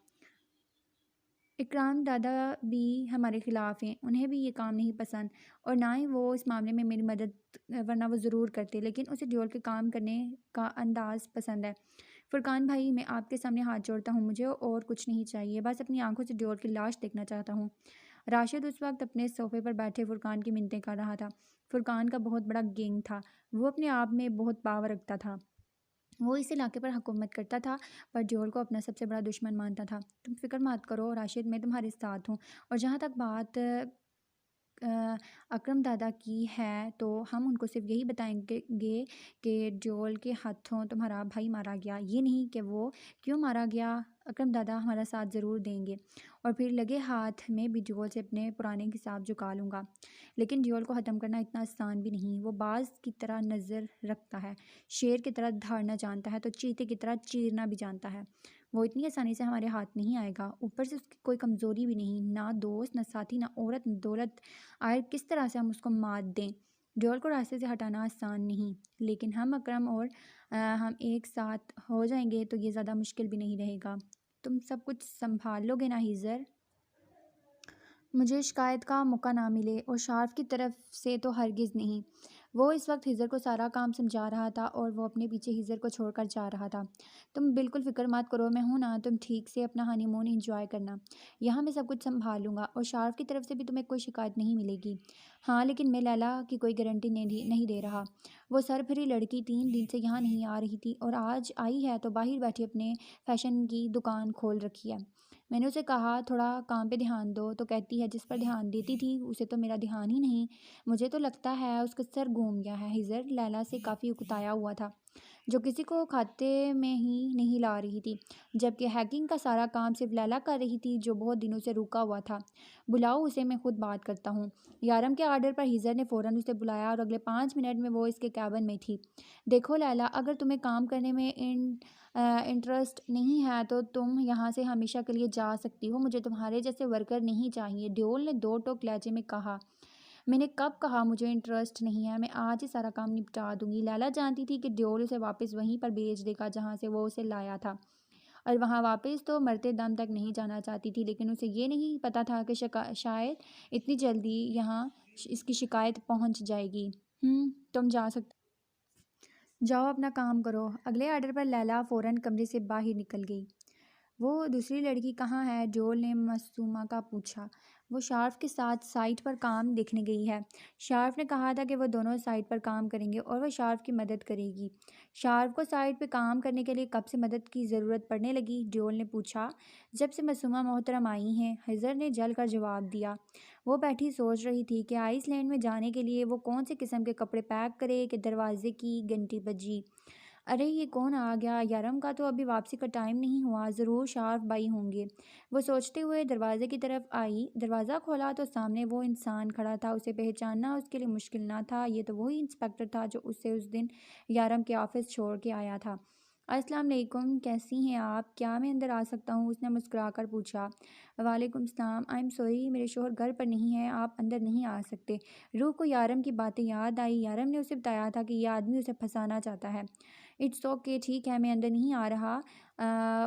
इकराम दादा भी हमारे ख़िलाफ़ हैं, उन्हें भी ये काम नहीं पसंद और ना ही वो इस मामले में मेरी मदद, वरना वो ज़रूर करते, लेकिन उसे ड्योल के काम करने का अंदाज़ पसंद है। फुरकान भाई, मैं आपके सामने हाथ जोड़ता हूँ, मुझे और कुछ नहीं चाहिए, बस अपनी आंखों से ड्योल की लाश देखना चाहता हूँ। राशिद उस वक्त अपने सोफ़े पर बैठे फुरकान की मिन्नतें कर रहा था। फुरकान का बहुत बड़ा गैंग था, वो अपने आप में बहुत पावर रखता था। वो इस इलाके पर हुकूमत करता था, पर ड्योल को अपना सबसे बड़ा दुश्मन मानता था। तुम फिक्र मत करो राशिद, मैं तुम्हारे साथ हूँ। और जहाँ तक बात अकरम दादा की है, तो हम उनको सिर्फ यही बताएंगे कि ड्योल के हाथों तुम्हारा भाई मारा गया, ये नहीं कि वो क्यों मारा गया। अकरम दादा हमारा साथ ज़रूर देंगे और फिर लगे हाथ में भी ड्योल से अपने पुराने हिसाब झुका लूँगा। लेकिन ड्योल को ख़त्म करना इतना आसान भी नहीं। वो बाज की तरह नज़र रखता है, शेर की तरह धाड़ना जानता है, तो चीते की तरह चीरना भी जानता है। वो इतनी आसानी से हमारे हाथ नहीं आएगा। ऊपर से उसकी कोई कमज़ोरी भी नहीं, ना दोस्त, ना साथी, ना औरत, ना दौलत। आखिर किस तरह से हम उसको मात दें। ड्योल को रास्ते से हटाना आसान नहीं, लेकिन हम अकरम और हम एक साथ हो जाएंगे तो ये ज़्यादा मुश्किल भी नहीं रहेगा। तुम सब कुछ संभाल लोगे ना हिज़र? मुझे शिकायत का मौका ना मिले, और शार्फ की तरफ से तो हरगिज़ नहीं। वो इस वक्त हिज़र को सारा काम समझा रहा था और वो अपने पीछे हिज़र को छोड़कर जा रहा था। तुम बिल्कुल फ़िक्र मत करो, मैं हूं ना, तुम ठीक से अपना हनीमून एंजॉय करना। यहाँ मैं सब कुछ संभाल लूँगा और शार्फ की तरफ से भी तुम्हें कोई शिकायत नहीं मिलेगी। हाँ, लेकिन मैं लैला की कोई गारंटी नहीं दे रहा। वो सरफरी लड़की 3 दिन से यहाँ नहीं आ रही थी और आज आई है तो बाहर बैठी अपने फैशन की दुकान खोल रखी है। मैंने उसे कहा थोड़ा काम पे ध्यान दो, तो कहती है जिस पर ध्यान देती थी उसे तो मेरा ध्यान ही नहीं। मुझे तो लगता है उसका सर घूम गया है। हिजर लैला से काफ़ी उकताया हुआ था, जो किसी को खाते में ही नहीं ला रही थी, जबकि हैकिंग का सारा काम सिर्फ लैला कर रही थी, जो बहुत दिनों से रुका हुआ था। बुलाओ उसे, मैं खुद बात करता हूँ। यारम के आर्डर पर हिजर ने फ़ौरन उसे बुलाया और अगले 5 मिनट में वो इसके कैबिन में थी। देखो लैला, अगर तुम्हें काम करने में इंटरेस्ट नहीं है तो तुम यहाँ से हमेशा के लिए जा सकती हो। मुझे तुम्हारे जैसे वर्कर नहीं चाहिए, ड्योल ने दो टोक लहजे में कहा। मैंने कब कहा मुझे इंटरेस्ट नहीं है? मैं आज ही सारा काम निपटा दूंगी। लैला जानती थी कि ड्योल उसे वापस वहीं पर भेज देगा जहाँ से वो उसे लाया था, और वहाँ वापस तो मरते दम तक नहीं जाना चाहती थी। लेकिन उसे ये नहीं पता था कि शायद इतनी जल्दी यहाँ इसकी शिकायत पहुँच जाएगी। तुम जा सकते, जाओ अपना काम करो। अगले आर्डर पर लैला फ़ौरन कमरे से बाहर निकल गई। वो दूसरी लड़की कहाँ है? जोल ने मासूमा का पूछा। वो शार्फ के साथ साइट पर काम देखने गई है। शार्फ ने कहा था कि वो दोनों साइट पर काम करेंगे और वह शार्फ की मदद करेगी। शार्फ को साइट पर काम करने के लिए कब से मदद की ज़रूरत पड़ने लगी? जोल ने पूछा। जब से मासूमा मोहतरम आई हैं, हिजर ने जल कर जवाब दिया। वो बैठी सोच रही थी कि आइसलैंड में जाने के लिए वो कौन से किस्म के कपड़े पैक करे कि दरवाजे की घंटी बजी। अरे ये कौन आ गया? यारम का तो अभी वापसी का टाइम नहीं हुआ, ज़रूर शार्फ बाई होंगे। वो सोचते हुए दरवाजे की तरफ आई। दरवाज़ा खोला तो सामने वो इंसान खड़ा था। उसे पहचानना उसके लिए मुश्किल ना था। ये तो वही इंस्पेक्टर था जो उससे उस दिन यारम के ऑफिस छोड़ के आया था। अस्सलाम वालेकुम, कैसी हैं आप? क्या मैं अंदर आ सकता हूँ? उसने मुस्कुराकर पूछा। वालेकुम सलाम, आई एम सॉरी, मेरे शौहर घर पर नहीं है, आप अंदर नहीं आ सकते। रूह को यारम की बातें याद आई। यारम ने उसे बताया था कि यह आदमी उसे फंसाना चाहता है। इट्स ओके, ठीक है, मैं अंदर नहीं आ रहा।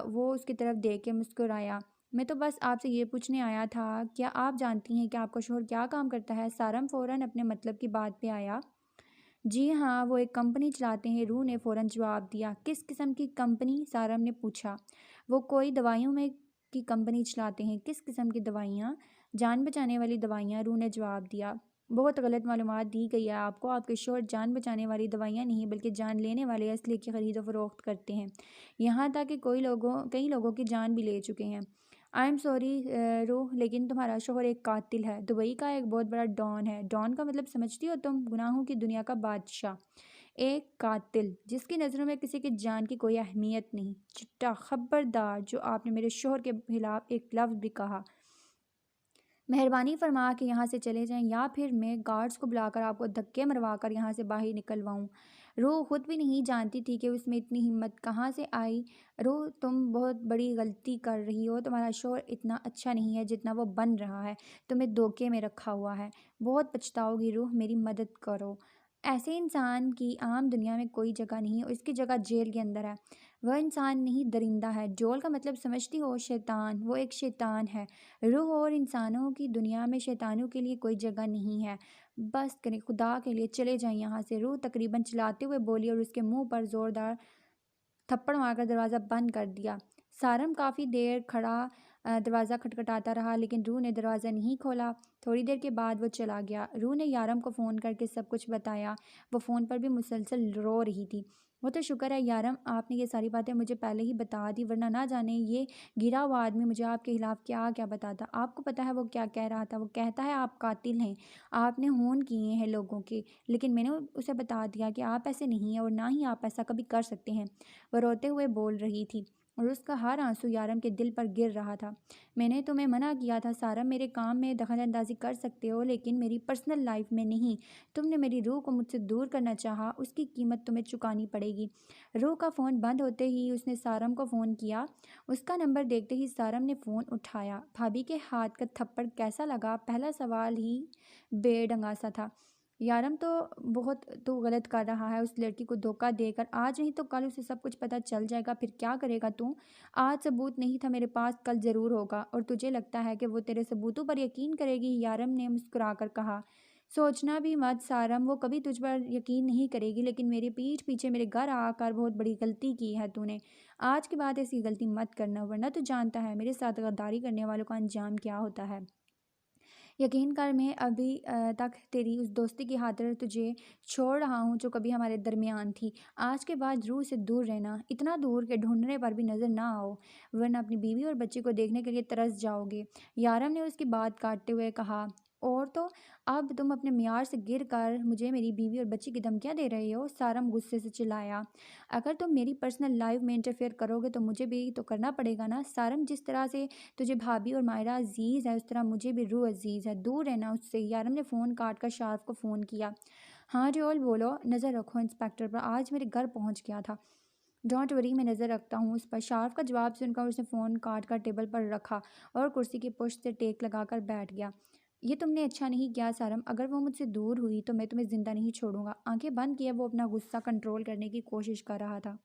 वो उसकी तरफ देख के मुस्कुराया। मैं तो बस आपसे ये पूछने आया था, क्या आप जानती हैं कि आपका शौहर क्या काम करता है? सारम फ़ौरन अपने मतलब की बात पे आया। जी हाँ, वो एक कंपनी चलाते हैं, रूह ने फ़ौरन जवाब दिया। किस किस्म की कंपनी? सारम ने पूछा। वो कोई दवाइयों में की कंपनी चलाते हैं। किस किस्म की दवाइयाँ? जान बचाने वाली दवाइयाँ, रूह ने जवाब दिया। बहुत गलत मालूमात दी गई है आपको। आपके शौहर जान बचाने वाली दवाइयाँ नहीं बल्कि जान लेने वाले असले की खरीदो फरोख्त करते हैं। यहाँ तक कि कई लोगों की जान भी ले चुके हैं। आई एम सॉरी रूह, लेकिन तुम्हारा शौहर एक कातिल है। दुबई का एक बहुत बड़ा डॉन है। डॉन का मतलब समझती हो तुम? गुनाहों की दुनिया का बादशाह। एक कातिल जिसकी नज़रों में किसी की जान की कोई अहमियत नहीं। चिट्टा, खबरदार जो आपने मेरे शौहर के खिलाफ एक लफ्ज़ भी कहा, मेहरबानी फरमा के यहाँ से चले जाएं, या फिर मैं गार्ड्स को बुलाकर आपको धक्के मरवा कर यहाँ से बाहर निकलवाऊँ। रूह खुद भी नहीं जानती थी कि उसमें इतनी हिम्मत कहाँ से आई। रूह, तुम बहुत बड़ी गलती कर रही हो। तुम्हारा शौहर इतना अच्छा नहीं है जितना वो बन रहा है। तुम्हें धोखे में रखा हुआ है। बहुत पछताओगी रूह, मेरी मदद करो। ऐसे इंसान की आम दुनिया में कोई जगह नहीं है, उसकी जगह जेल के अंदर है। वह इंसान नहीं, दरिंदा है। जोल का मतलब समझती हो? शैतान। वो एक शैतान है। रूह, और इंसानों की दुनिया में शैतानों के लिए कोई जगह नहीं है। बस करें, खुदा के लिए चले जाएं यहाँ से। रूह तकरीबन चिल्लाते हुए बोली और उसके मुंह पर ज़ोरदार थप्पड़ मारकर दरवाज़ा बंद कर दिया। सारम काफ़ी देर खड़ा दरवाज़ा खटखटाता रहा, लेकिन रूह ने दरवाज़ा नहीं खोला। थोड़ी देर के बाद वो चला गया। रूह ने यारम को फ़ोन करके सब कुछ बताया। वो फ़ोन पर भी मुसलसल रो रही थी। वो तो शुक्र है यारम, आपने ये सारी बातें मुझे पहले ही बता दी, वरना ना जाने ये गिरा हुआ आदमी मुझे आपके खिलाफ क्या क्या बताता। आपको पता है वो क्या कह रहा था? वो कहता है आप कातिल हैं, आपने खून किए हैं लोगों के। लेकिन मैंने उसे बता दिया कि आप ऐसे नहीं हैं और ना ही आप ऐसा कभी कर सकते हैं। वह रोते हुए बोल रही थी और उसका हर आंसू यारम के दिल पर गिर रहा था। मैंने तुम्हें मना किया था सारम, मेरे काम में दखल अंदाजी कर सकते हो लेकिन मेरी पर्सनल लाइफ में नहीं। तुमने मेरी रूह को मुझसे दूर करना चाहा, उसकी कीमत तुम्हें चुकानी पड़ेगी। रूह का फ़ोन बंद होते ही उसने सारम को फ़ोन किया। उसका नंबर देखते ही सारम ने फ़ोन उठाया। भाभी के हाथ का थप्पड़ कैसा लगा? पहला सवाल ही बेढंगा सा था। यारम, तो बहुत तू गलत कर रहा है। उस लड़की को धोखा देकर आज नहीं तो कल उसे सब कुछ पता चल जाएगा। फिर क्या करेगा तू? आज सबूत नहीं था मेरे पास, कल ज़रूर होगा। और तुझे लगता है कि वो तेरे सबूतों पर यकीन करेगी? यारम ने मुस्कुराकर कहा। सोचना भी मत सारम, वो कभी तुझ पर यकीन नहीं करेगी, लेकिन मेरी पीठ पीछे मेरे घर आकर बहुत बड़ी गलती की है तूने। आज के बाद ऐसी गलती मत करना, वरना तू जानता है मेरे साथ गद्दारी करने वालों का अंजाम क्या होता है। यकीन कर, मैं अभी तक तेरी उस दोस्ती की खातिर तुझे छोड़ रहा हूँ जो कभी हमारे दरमियान थी। आज के बाद रूह से दूर रहना, इतना दूर के ढूंढने पर भी नज़र ना आओ, वरना अपनी बीवी और बच्चे को देखने के लिए तरस जाओगे। यारम ने उसकी बात काटते हुए कहा। और तो अब तुम अपने मियार से गिर कर मुझे मेरी बीवी और बच्ची की धमकियाँ दे रहे हो? सारम गुस्से से चिल्लाया। अगर तुम मेरी पर्सनल लाइफ में इंटरफेयर करोगे तो मुझे भी तो करना पड़ेगा ना सारम। जिस तरह से तुझे भाभी और मायरा अजीज़ है, उस तरह मुझे भी रूह अजीज़ है। दूर रहना उससे। यारम ने फ़ोन काट कर शार्फ को फ़ोन किया। हाँ रियोल, बोलो। नज़र रखो इंस्पेक्टर पर, आज मेरे घर पहुंच गया था। डोंट वरी, मैं नज़र रखता हूँ उस पर। शार्फ का जवाब सुनकर उसने फ़ोन काट कर टेबल पर रखा और कुर्सी की पुश्त से टेक लगाकर बैठ गया। ये तुमने अच्छा नहीं किया सारम, अगर वो मुझसे दूर हुई तो मैं तुम्हें ज़िंदा नहीं छोड़ूंगा। आंखें बंद किए वो अपना गुस्सा कंट्रोल करने की कोशिश कर रहा था।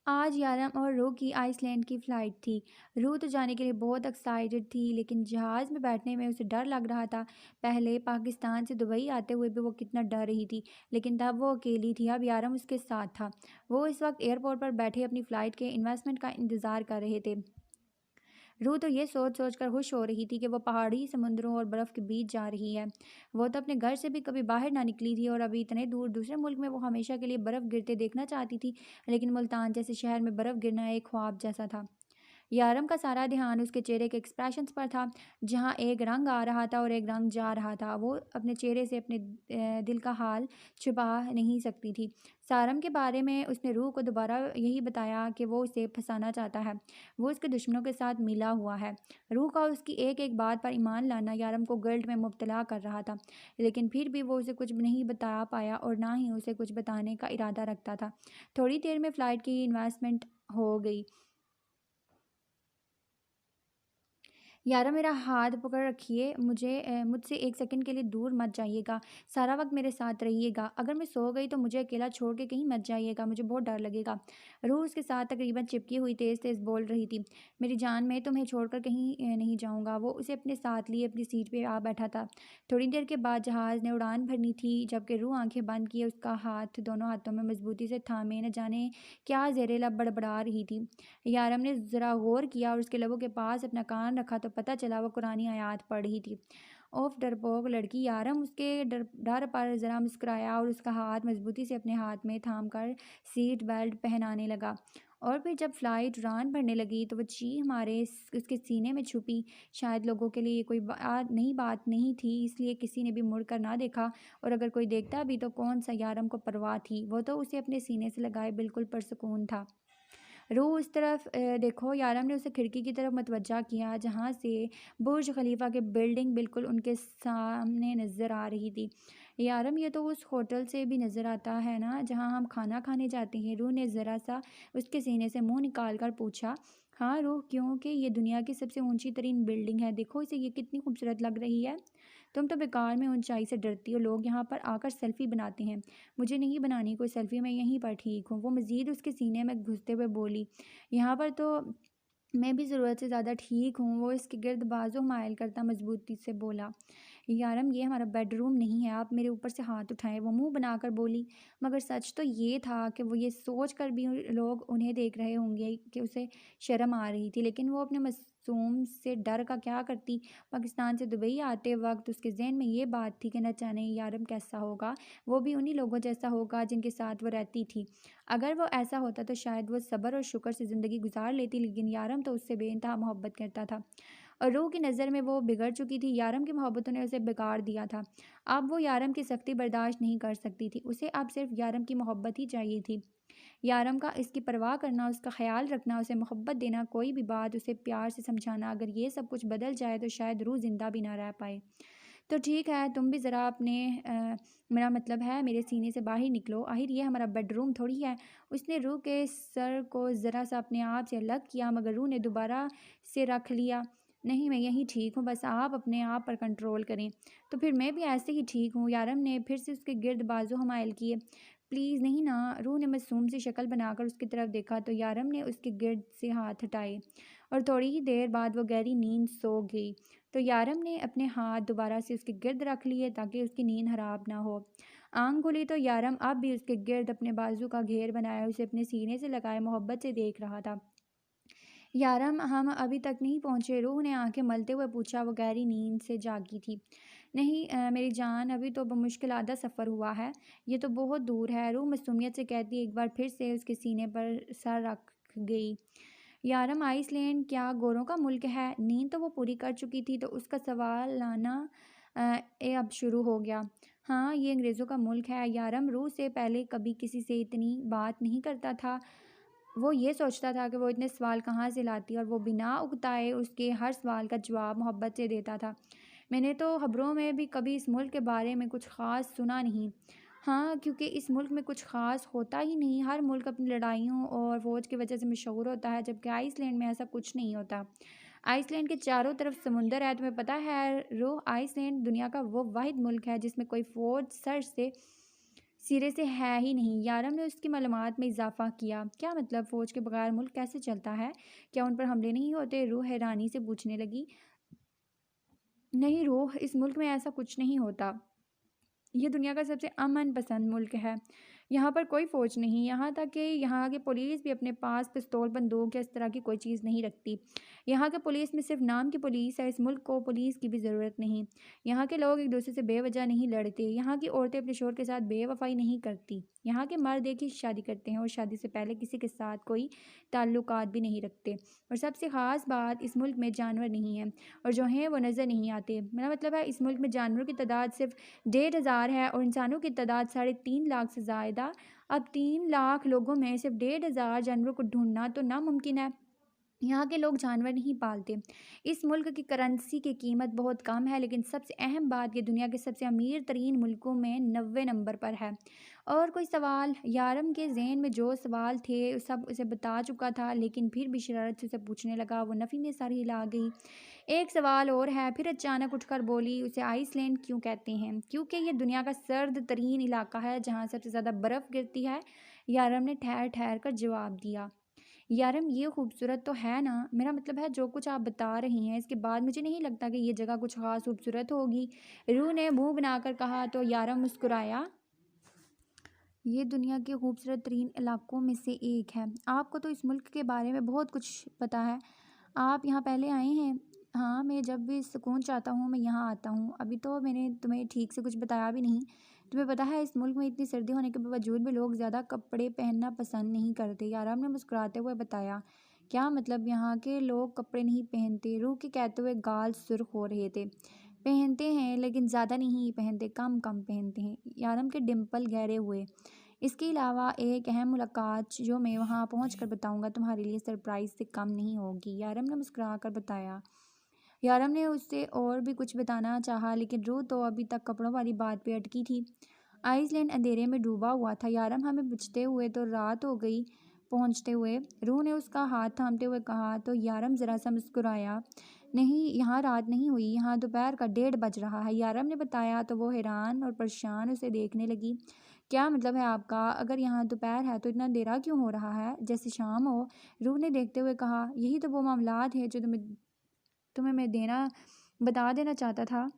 आज यारम और रूह की आइसलैंड की फ़्लाइट थी। रूह तो जाने के लिए बहुत एक्साइटेड थी, लेकिन जहाज़ में बैठने में उसे डर लग रहा था। पहले पाकिस्तान से दुबई आते हुए भी वो कितना डर रही थी, लेकिन तब वो अकेली थी। अब यारम उसके साथ था। वो इस वक्त एयरपोर्ट पर बैठे अपनी फ़्लाइट के इन्वेस्टमेंट का इंतज़ार कर रहे थे। रूह तो ये सोच सोच कर खुश हो रही थी कि वो पहाड़ी, समुद्रों और बर्फ़ के बीच जा रही है। वो तो अपने घर से भी कभी बाहर ना निकली थी और अभी इतने दूर दूसरे मुल्क में वो हमेशा के लिए बर्फ़ गिरते देखना चाहती थी। लेकिन मुल्तान जैसे शहर में बर्फ़ गिरना एक ख्वाब जैसा था। यारम का सारा ध्यान उसके चेहरे के एक्सप्रेशंस पर था, जहाँ एक रंग आ रहा था और एक रंग जा रहा था। वो अपने चेहरे से अपने दिल का हाल छुपा नहीं सकती थी। सारम के बारे में उसने रूह को दोबारा यही बताया कि वो उसे फंसाना चाहता है, वो उसके दुश्मनों के साथ मिला हुआ है। रूह का उसकी एक एक बात पर ईमान लाना यारम को गिल्ट में मुब्तला कर रहा था, लेकिन फिर भी वो उसे कुछ नहीं बता पाया और ना ही उसे कुछ बताने का इरादा रखता था। थोड़ी देर में फ़्लाइट की इन्वेस्टमेंट हो गई। यारा, मेरा हाथ पकड़ रखिए, मुझसे एक सेकंड के लिए दूर मत जाइएगा। सारा वक्त मेरे साथ रहिएगा। अगर मैं सो गई तो मुझे अकेला छोड़ के कहीं मत जाइएगा, मुझे बहुत डर लगेगा। रूह उसके साथ तकरीबन चिपकी हुई तेज़ तेज़ बोल रही थी। मेरी जान, मैं तुम्हें छोड़कर कहीं नहीं जाऊँगा। वो उसे अपने साथ लिए अपनी सीट पर आ बैठा था। थोड़ी देर के बाद जहाज़ ने उड़ान भरनी थी, जबकि रूह आंखें बंद किए उसका हाथ दोनों हाथों में मजबूती से थामे न जाने क्या ज़ेरे लब बड़बड़ा रही थी। यारम ने ज़रा गौर किया और उसके लबों के पास अपना कान रखा तो पता चला वो कुरानी आयत पढ़ रही थी। ओफ डरपोक लड़की! यारम उसके डर डर पर ज़रा मुस्कुराया और उसका हाथ मजबूती से अपने हाथ में थाम कर सीट बेल्ट पहनाने लगा। और फिर जब फ़्लाइट उड़ान भरने लगी तो वो चीख मारे उसके सीने में छुपी। शायद लोगों के लिए ये कोई नई बात नहीं थी, इसलिए किसी ने भी मुड़ कर ना देखा, और अगर कोई देखता भी तो कौन सा, यारम को परवाह थी। वो तो उसे अपने सीने से लगाए बिल्कुल पुरसुकून था। रूह उस तरफ देखो। यारम ने उसे खिड़की की तरफ मतवज्जा किया, जहाँ से बुर्ज खलीफा की बिल्डिंग बिल्कुल उनके सामने नज़र आ रही थी। यारम, ये तो उस होटल से भी नज़र आता है ना जहाँ हम खाना खाने जाते हैं? रूह ने ज़रा सा उसके सीने से मुंह निकाल कर पूछा। हाँ रूह, क्योंकि ये दुनिया की सबसे ऊंची तरीन बिल्डिंग है। देखो इसे, ये कितनी खूबसूरत लग रही है। तुम तो बेकार में ऊंचाई से डरती हो। लोग यहाँ पर आकर सेल्फी बनाते हैं, मुझे नहीं बनानी कोई सेल्फी, मैं यहीं पर ठीक हूँ। वो मज़ीद उसके सीने में घुसते हुए बोली। यहाँ पर तो मैं भी ज़रूरत से ज़्यादा ठीक हूँ। वो इसके गिर्द बाजू मायल करता मजबूती से बोला। यारम, ये हमारा बेडरूम नहीं है, आप मेरे ऊपर से हाथ उठाएं। वो मुंह बनाकर बोली। मगर सच तो ये था कि वो ये सोच कर भी लोग उन्हें देख रहे होंगे कि उसे शर्म आ रही थी, लेकिन वो अपने मासूम से डर का क्या करती। पाकिस्तान से दुबई आते वक्त उसके जहन में ये बात थी कि न जाने यारम कैसा होगा, वो भी उन्हीं लोगों जैसा होगा जिनके साथ वो रहती थी। अगर वो ऐसा होता तो शायद वो सब्र और शुक्र से ज़िंदगी गुजार लेती, लेकिन यारम तो उससे बेइंतहा मोहब्बत करता था। और रूह की नज़र में वो बिगड़ चुकी थी। यारम की मोहब्बतों ने उसे बिगाड़ दिया था। अब वो यारम की सख्ती बर्दाश्त नहीं कर सकती थी। उसे अब सिर्फ यारम की मोहब्बत ही चाहिए थी। यारम का इसकी परवाह करना, उसका ख्याल रखना, उसे मोहब्बत देना, कोई भी बात उसे प्यार से समझाना, अगर ये सब कुछ बदल जाए तो शायद रूह ज़िंदा भी ना रह पाए। तो ठीक है, तुम भी ज़रा अपने मेरा मतलब है मेरे सीने से बाहर निकलो। आखिर ये हमारा बेडरूम थोड़ी है। उसने रूह के सर को ज़रा सा अपने आप से अलग किया, मगर रूह ने दोबारा से रख लिया। नहीं, मैं यहीं ठीक हूँ, बस आप अपने आप पर कंट्रोल करें। तो फिर मैं भी ऐसे ही ठीक हूँ। यारम ने फिर से उसके गिर्द बाजू हमायल किए। प्लीज़ नहीं ना। रूह ने मासूम सी शक्ल बनाकर उसकी तरफ देखा तो यारम ने उसके गिर्द से हाथ हटाए और थोड़ी ही देर बाद वो गहरी नींद सो गई। तो यारम ने अपने हाथ दोबारा से उसके गिर्द रख लिए ताकि उसकी नींद खराब ना हो। आंख खुली तो यारम अब भी उसके गिर्द अपने बाजू का घेर बनाए उसे अपने सीने से लगाए मोहब्बत से देख रहा था। यारम, हम अभी तक नहीं पहुँचे? रूह ने आंखें मलते हुए पूछा। वो गहरी नींद से जागी थी। नहीं मेरी जान, अभी तो बमुश्किल आधा सफ़र हुआ है, ये तो बहुत दूर है। रूह मासूमियत से कहती एक बार फिर से उसके सीने पर सर रख गई। यारम, आइसलैंड क्या गोरों का मुल्क है? नींद तो वो पूरी कर चुकी थी, तो उसका सवाल लाना अब शुरू हो गया। हाँ, ये अंग्रेज़ों का मुल्क है। यारम रूह से पहले कभी किसी से इतनी बात नहीं करता था। वो ये सोचता था कि वो इतने सवाल कहाँ से लाती, और वो बिना उकताए उसके हर सवाल का जवाब मोहब्बत से देता था। मैंने तो खबरों में भी कभी इस मुल्क के बारे में कुछ ख़ास सुना नहीं। हाँ, क्योंकि इस मुल्क में कुछ ख़ास होता ही नहीं। हर मुल्क अपनी लड़ाइयों और फ़ौज की वजह से मशहूर होता है, जबकि आइसलैंड में ऐसा कुछ नहीं होता। आइसलैंड के चारों तरफ समुंदर है। तुम्हें पता है रो, आइसलैंड दुनिया का वो वाहिद मुल्क है जिसमें कोई फ़ौज सिरे से है ही नहीं। यारम ने उसकी मालूमात में इजाफा किया। क्या मतलब? फ़ौज के बगैर मुल्क कैसे चलता है? क्या उन पर हमले नहीं होते? रूह हैरानी से पूछने लगी। नहीं रूह, इस मुल्क में ऐसा कुछ नहीं होता। ये दुनिया का सबसे अमन पसंद मुल्क है। यहाँ पर कोई फ़ौज नहीं, यहाँ तक कि यहाँ की पुलिस भी अपने पास पिस्तौल, बंदूक या इस तरह की कोई चीज़ नहीं रखती। यहाँ के पुलिस में सिर्फ़ नाम की पुलिस है, इस मुल्क को पुलिस की भी ज़रूरत नहीं। यहाँ के लोग एक-दूसरे से बेवजह नहीं लड़ते, यहाँ की औरतें अपने शौहर के साथ बेवफ़ाई नहीं करती। यहाँ के मर्द एक ही शादी करते हैं और शादी से पहले किसी के साथ कोई ताल्लुकात भी नहीं रखते। और सबसे ख़ास बात, इस मुल्क में जानवर नहीं हैं, और जो हैं वो नज़र नहीं आते। मेरा मतलब है, इस मुल्क में जानवरों की तादाद सिर्फ़ 1,500 है और इंसानों की तादाद 3.5 लाख से ज़्यादा। अब 3 लाख लोगों में सिर्फ 1,500 जानवरों को ढूंढना तो नामुमकिन है। यहाँ के लोग जानवर नहीं पालते। इस मुल्क की करेंसी की कीमत बहुत कम है, लेकिन सबसे अहम बात, ये दुनिया के सबसे अमीर तरीन मुल्कों में 90 नंबर पर है। और कोई सवाल? यारम के जहन में जो सवाल थे सब उसे बता चुका था, लेकिन फिर भी शरारत से उसे पूछने लगा। वो नफ़ी में सर हिला गई। एक सवाल और है, फिर अचानक उठकर बोली, उसे आइसलैंड क्यों कहते हैं? क्योंकि ये दुनिया का सर्द तरीन इलाका है जहाँ सबसे ज़्यादा बर्फ़ गिरती है। यारम ने ठहर ठहर कर जवाब दिया। यारम, ये खूबसूरत तो है ना? मेरा मतलब है, जो कुछ आप बता रही हैं इसके बाद मुझे नहीं लगता कि ये जगह कुछ ख़ास खूबसूरत होगी। रूह ने मुंह बनाकर कहा तो यारम मुस्कुराया। ये दुनिया के खूबसूरत तरीन इलाकों में से एक है। आपको तो इस मुल्क के बारे में बहुत कुछ पता है। आप यहाँ पहले आए हैं? हाँ, मैं जब भी सुकून चाहता हूँ मैं यहाँ आता हूँ। अभी तो मैंने तुम्हें ठीक से कुछ बताया भी नहीं। तुम्हें पता है, इस मुल्क में इतनी सर्दी होने के बावजूद भी लोग ज़्यादा कपड़े पहनना पसंद नहीं करते। याराम ने मुस्कुराते हुए बताया। क्या मतलब, यहाँ के लोग कपड़े नहीं पहनते? रूह के कहते हुए गाल सुर्ख हो रहे थे। पहनते हैं, लेकिन ज़्यादा नहीं पहनते, कम कम पहनते हैं। यारम के डिम्पल गहरे हुए। इसके अलावा एक अहम मुलाकात जो मैं वहाँ पहुँच कर बताऊँगा तुम्हारे लिए सरप्राइज़ से कम नहीं होगी, यारम ने मुस्कुरा कर बताया। यारम ने उससे और भी कुछ बताना चाहा, लेकिन रूह तो अभी तक कपड़ों वाली बात पे अटकी थी। आइसलैंड अंधेरे में डूबा हुआ था। यारम, हमें बचते हुए तो रात हो गई पहुंचते हुए। रूह ने उसका हाथ थामते हुए कहा तो यारम ज़रा सा मुस्कुराया। नहीं, यहाँ रात नहीं हुई, यहाँ दोपहर का 1:30 बज रहा है, यारम ने बताया तो वो हैरान और परेशान उसे देखने लगी। क्या मतलब है आपका? अगर यहाँ दोपहर है तो इतना अंधेरा क्यों हो रहा है, जैसे शाम हो? रूह ने देखते हुए कहा। यही तो वो मामलात है जो तुम्हें तुम्हें मैं बता देना चाहता था।